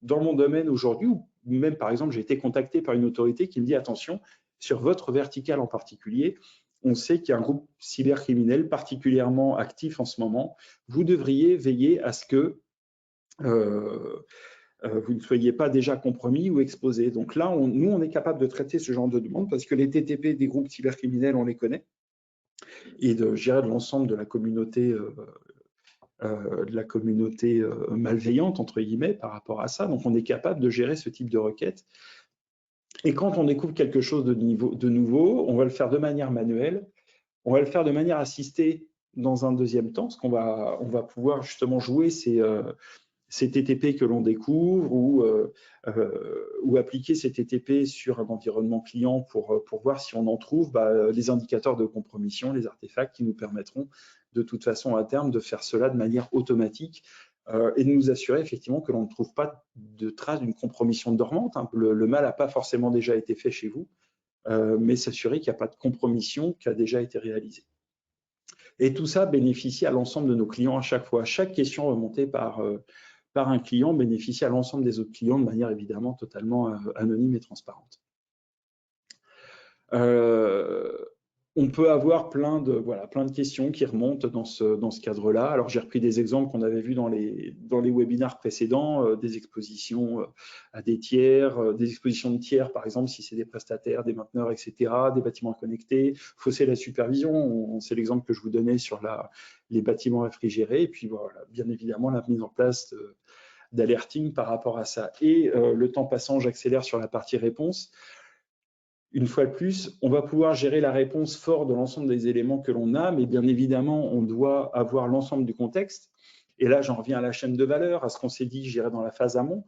dans mon domaine aujourd'hui, ou même, par exemple, j'ai été contacté par une autorité qui me dit, attention, sur votre verticale en particulier, on sait qu'il y a un groupe cybercriminel particulièrement actif en ce moment. Vous devriez veiller à ce que vous ne soyez pas déjà compromis ou exposé. Donc là, nous, on est capable de traiter ce genre de demande parce que les TTP des groupes cybercriminels, on les connaît et de gérer de l'ensemble de la communauté malveillante, entre guillemets, par rapport à ça. Donc, on est capable de gérer ce type de requête. Et quand on découvre quelque chose de nouveau, on va le faire de manière manuelle, on va le faire de manière assistée dans un deuxième temps, parce qu'on va pouvoir justement jouer CTTP que l'on découvre ou appliquer CTTP sur un environnement client pour voir si on en trouve les indicateurs de compromission, les artefacts qui nous permettront de toute façon à terme de faire cela de manière automatique et de nous assurer effectivement que l'on ne trouve pas de traces d'une compromission dormante. Hein. Le mal n'a pas forcément déjà été fait chez vous, mais s'assurer qu'il n'y a pas de compromission qui a déjà été réalisée. Et tout ça bénéficie à l'ensemble de nos clients à chaque fois. Chaque question remontée par un client bénéficie à l'ensemble des autres clients de manière évidemment totalement anonyme et transparente. On peut avoir plein de questions qui remontent dans ce cadre-là. Alors, j'ai repris des exemples qu'on avait vus dans les webinaires précédents, des expositions à des tiers, des expositions de tiers, par exemple, si c'est des prestataires, des mainteneurs, etc., des bâtiments connectés, fausser la supervision. C'est l'exemple que je vous donnais sur les bâtiments réfrigérés. Et puis, voilà, bien évidemment, la mise en place d'alerting par rapport à ça. Et le temps passant, j'accélère sur la partie réponse. Une fois de plus, on va pouvoir gérer la réponse fort de l'ensemble des éléments que l'on a, mais bien évidemment, on doit avoir l'ensemble du contexte. Et là, j'en reviens à la chaîne de valeur, à ce qu'on s'est dit, je dirais, dans la phase amont,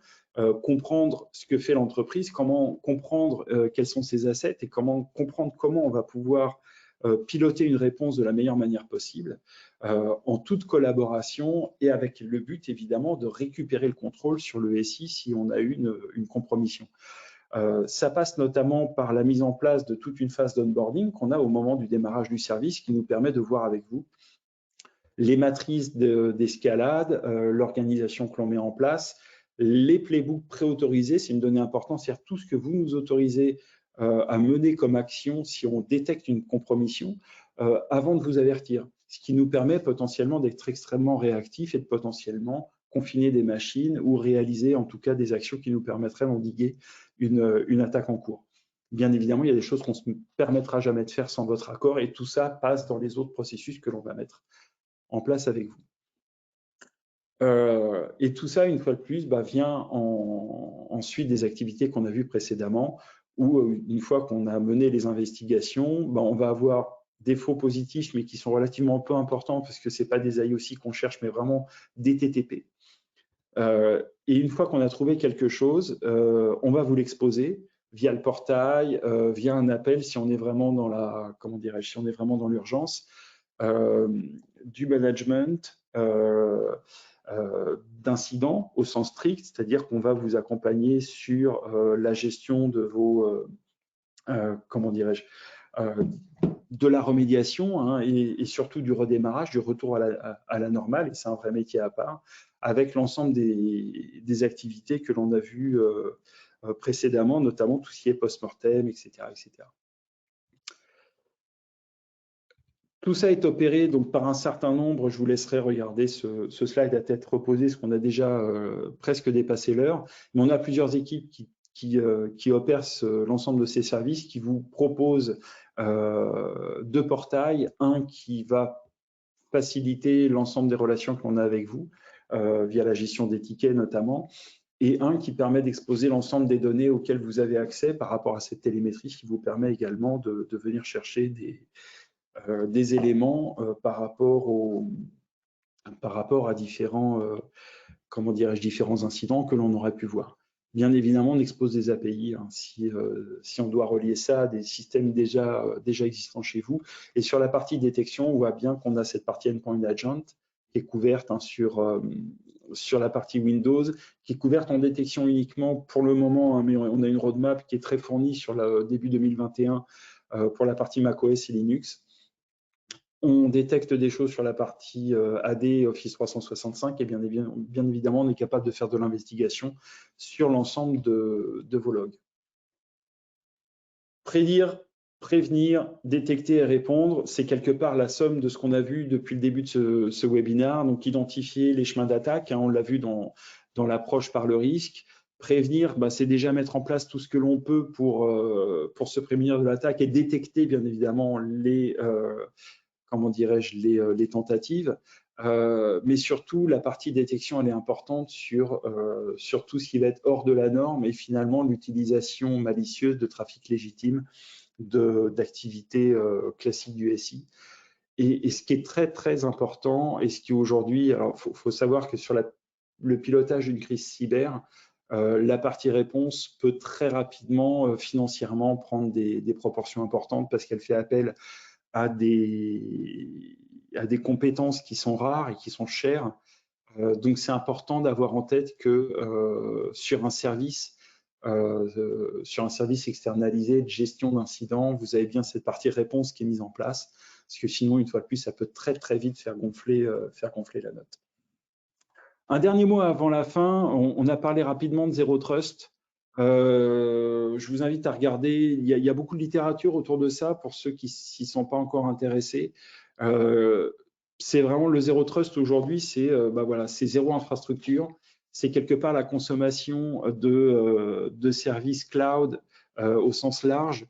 comprendre ce que fait l'entreprise, comment comprendre quels sont ses assets et comment comprendre comment on va pouvoir piloter une réponse de la meilleure manière possible, en toute collaboration et avec le but, évidemment, de récupérer le contrôle sur le SI si on a eu une compromission. Ça passe notamment par la mise en place de toute une phase d'onboarding qu'on a au moment du démarrage du service qui nous permet de voir avec vous les matrices d'escalade, l'organisation que l'on met en place, les playbooks préautorisés, c'est une donnée importante, c'est-à-dire tout ce que vous nous autorisez à mener comme action si on détecte une compromission avant de vous avertir, ce qui nous permet potentiellement d'être extrêmement réactifs et de potentiellement confiner des machines ou réaliser en tout cas des actions qui nous permettraient d'endiguer une attaque en cours. Bien évidemment, il y a des choses qu'on ne se permettra jamais de faire sans votre accord et tout ça passe dans les autres processus que l'on va mettre en place avec vous. Et tout ça, une fois de plus, vient ensuite des activités qu'on a vues précédemment où, une fois qu'on a mené les investigations, on va avoir des faux positifs, mais qui sont relativement peu importants parce que ce n'est pas des IOC qu'on cherche, mais vraiment des TTP. Et une fois qu'on a trouvé quelque chose, on va vous l'exposer via le portail, via un appel si on est vraiment dans la, comment dirais-je, si on est vraiment dans l'urgence, du management d'incidents au sens strict, c'est-à-dire qu'on va vous accompagner sur la gestion de vos, comment dirais-je, de la remédiation hein, et surtout du redémarrage, du retour à la normale, et c'est un vrai métier à part, avec l'ensemble des activités que l'on a vues précédemment, notamment tout ce qui est post-mortem, etc., etc. Tout ça est opéré donc par un certain nombre, je vous laisserai regarder ce slide à tête reposée, parce qu'on a déjà presque dépassé l'heure, mais on a plusieurs équipes qui opèrent l'ensemble de ces services, qui vous proposent deux portails, un qui va faciliter l'ensemble des relations que l'on a avec vous, via la gestion des tickets notamment, et un qui permet d'exposer l'ensemble des données auxquelles vous avez accès par rapport à cette télémétrie, qui vous permet également de venir chercher des éléments par rapport à différents, comment dirais-je, différents incidents que l'on aurait pu voir. Bien évidemment, on expose des API hein, si on doit relier ça à des systèmes déjà existants chez vous. Et sur la partie détection, on voit bien qu'on a cette partie Endpoint Agent qui est couverte hein, sur la partie Windows, qui est couverte en détection uniquement pour le moment, hein, mais on a une roadmap qui est très fournie sur le début 2021 pour la partie macOS et Linux. On détecte des choses sur la partie AD Office 365 et bien évidemment, on est capable de faire de l'investigation sur l'ensemble de vos logs. Prédire, prévenir, détecter et répondre, c'est quelque part la somme de ce qu'on a vu depuis le début de ce webinaire. Donc, identifier les chemins d'attaque, hein, on l'a vu dans l'approche par le risque. Prévenir, c'est déjà mettre en place tout ce que l'on peut pour se prémunir de l'attaque et détecter, bien évidemment, comment dirais-je, les tentatives, mais surtout la partie détection, elle est importante sur tout ce qui va être hors de la norme et finalement l'utilisation malicieuse de trafic légitime d'activités classiques du SI. Et ce qui est très très important et ce qui aujourd'hui, alors faut savoir que sur le pilotage d'une crise cyber, la partie réponse peut très rapidement, financièrement, prendre des proportions importantes parce qu'elle fait appel à des compétences qui sont rares et qui sont chères. Donc, c'est important d'avoir en tête que sur un service externalisé de gestion d'incidents, vous avez bien cette partie réponse qui est mise en place, parce que sinon, une fois de plus, ça peut très très vite faire gonfler la note. Un dernier mot avant la fin, on a parlé rapidement de Zero Trust. Je vous invite à regarder, il y a beaucoup de littérature autour de ça pour ceux qui s'y sont pas encore intéressés. C'est vraiment le Zero Trust aujourd'hui, c'est voilà, c'est zéro infrastructure, c'est quelque part la consommation de services cloud au sens large,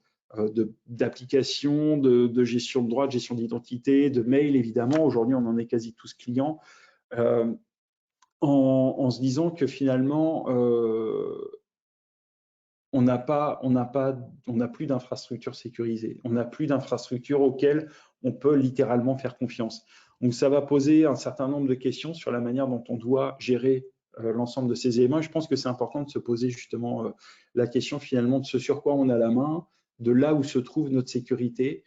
d'applications, de gestion de droits, de gestion d'identité, de mail évidemment. Aujourd'hui, on en est quasi tous clients. En se disant que finalement, on n'a plus d'infrastructure sécurisée, on n'a plus d'infrastructure auxquelles on peut littéralement faire confiance. Donc, ça va poser un certain nombre de questions sur la manière dont on doit gérer l'ensemble de ces éléments. Et je pense que c'est important de se poser justement la question finalement de ce sur quoi on a la main, de là où se trouve notre sécurité,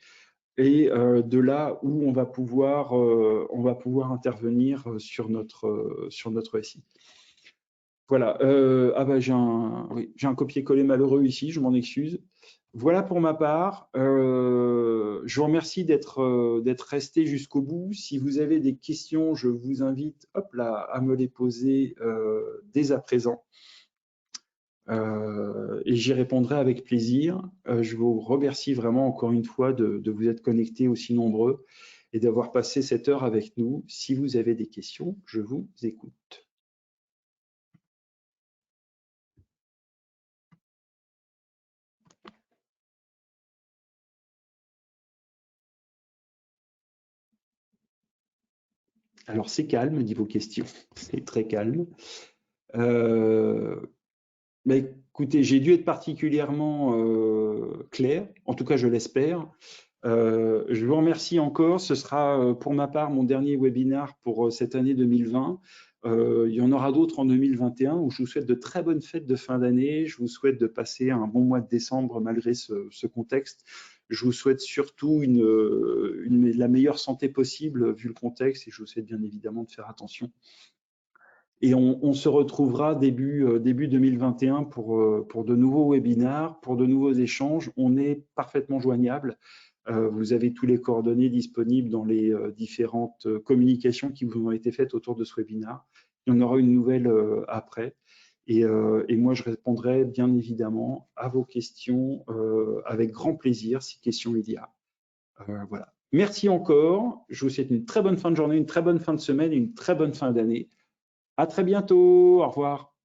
et de là où on va pouvoir intervenir sur notre SI. Voilà. J'ai un copier-coller malheureux ici, je m'en excuse. Voilà pour ma part. Je vous remercie d'être resté jusqu'au bout. Si vous avez des questions, je vous invite à me les poser dès à présent. Et j'y répondrai avec plaisir. Je vous remercie vraiment encore une fois de vous être connectés aussi nombreux et d'avoir passé cette heure avec nous. Si vous avez des questions, je vous écoute. Alors c'est calme niveau questions, c'est très calme. Mais écoutez, j'ai dû être particulièrement clair, en tout cas je l'espère. Je vous remercie encore. Ce sera pour ma part mon dernier webinaire pour cette année 2020. Il y en aura d'autres en 2021 où je vous souhaite de très bonnes fêtes de fin d'année. Je vous souhaite de passer un bon mois de décembre malgré ce contexte. Je vous souhaite surtout la meilleure santé possible vu le contexte et je vous souhaite bien évidemment de faire attention. Et on se retrouvera début 2021 pour de nouveaux webinaires, pour de nouveaux échanges. On est parfaitement joignable. Vous avez tous les coordonnées disponibles dans les différentes communications qui vous ont été faites autour de ce webinaire. Il y en aura une nouvelle après. Et moi, je répondrai bien évidemment à vos questions avec grand plaisir, si questions il y a. Voilà. Merci encore. Je vous souhaite une très bonne fin de journée, une très bonne fin de semaine et une très bonne fin d'année. À très bientôt. Au revoir.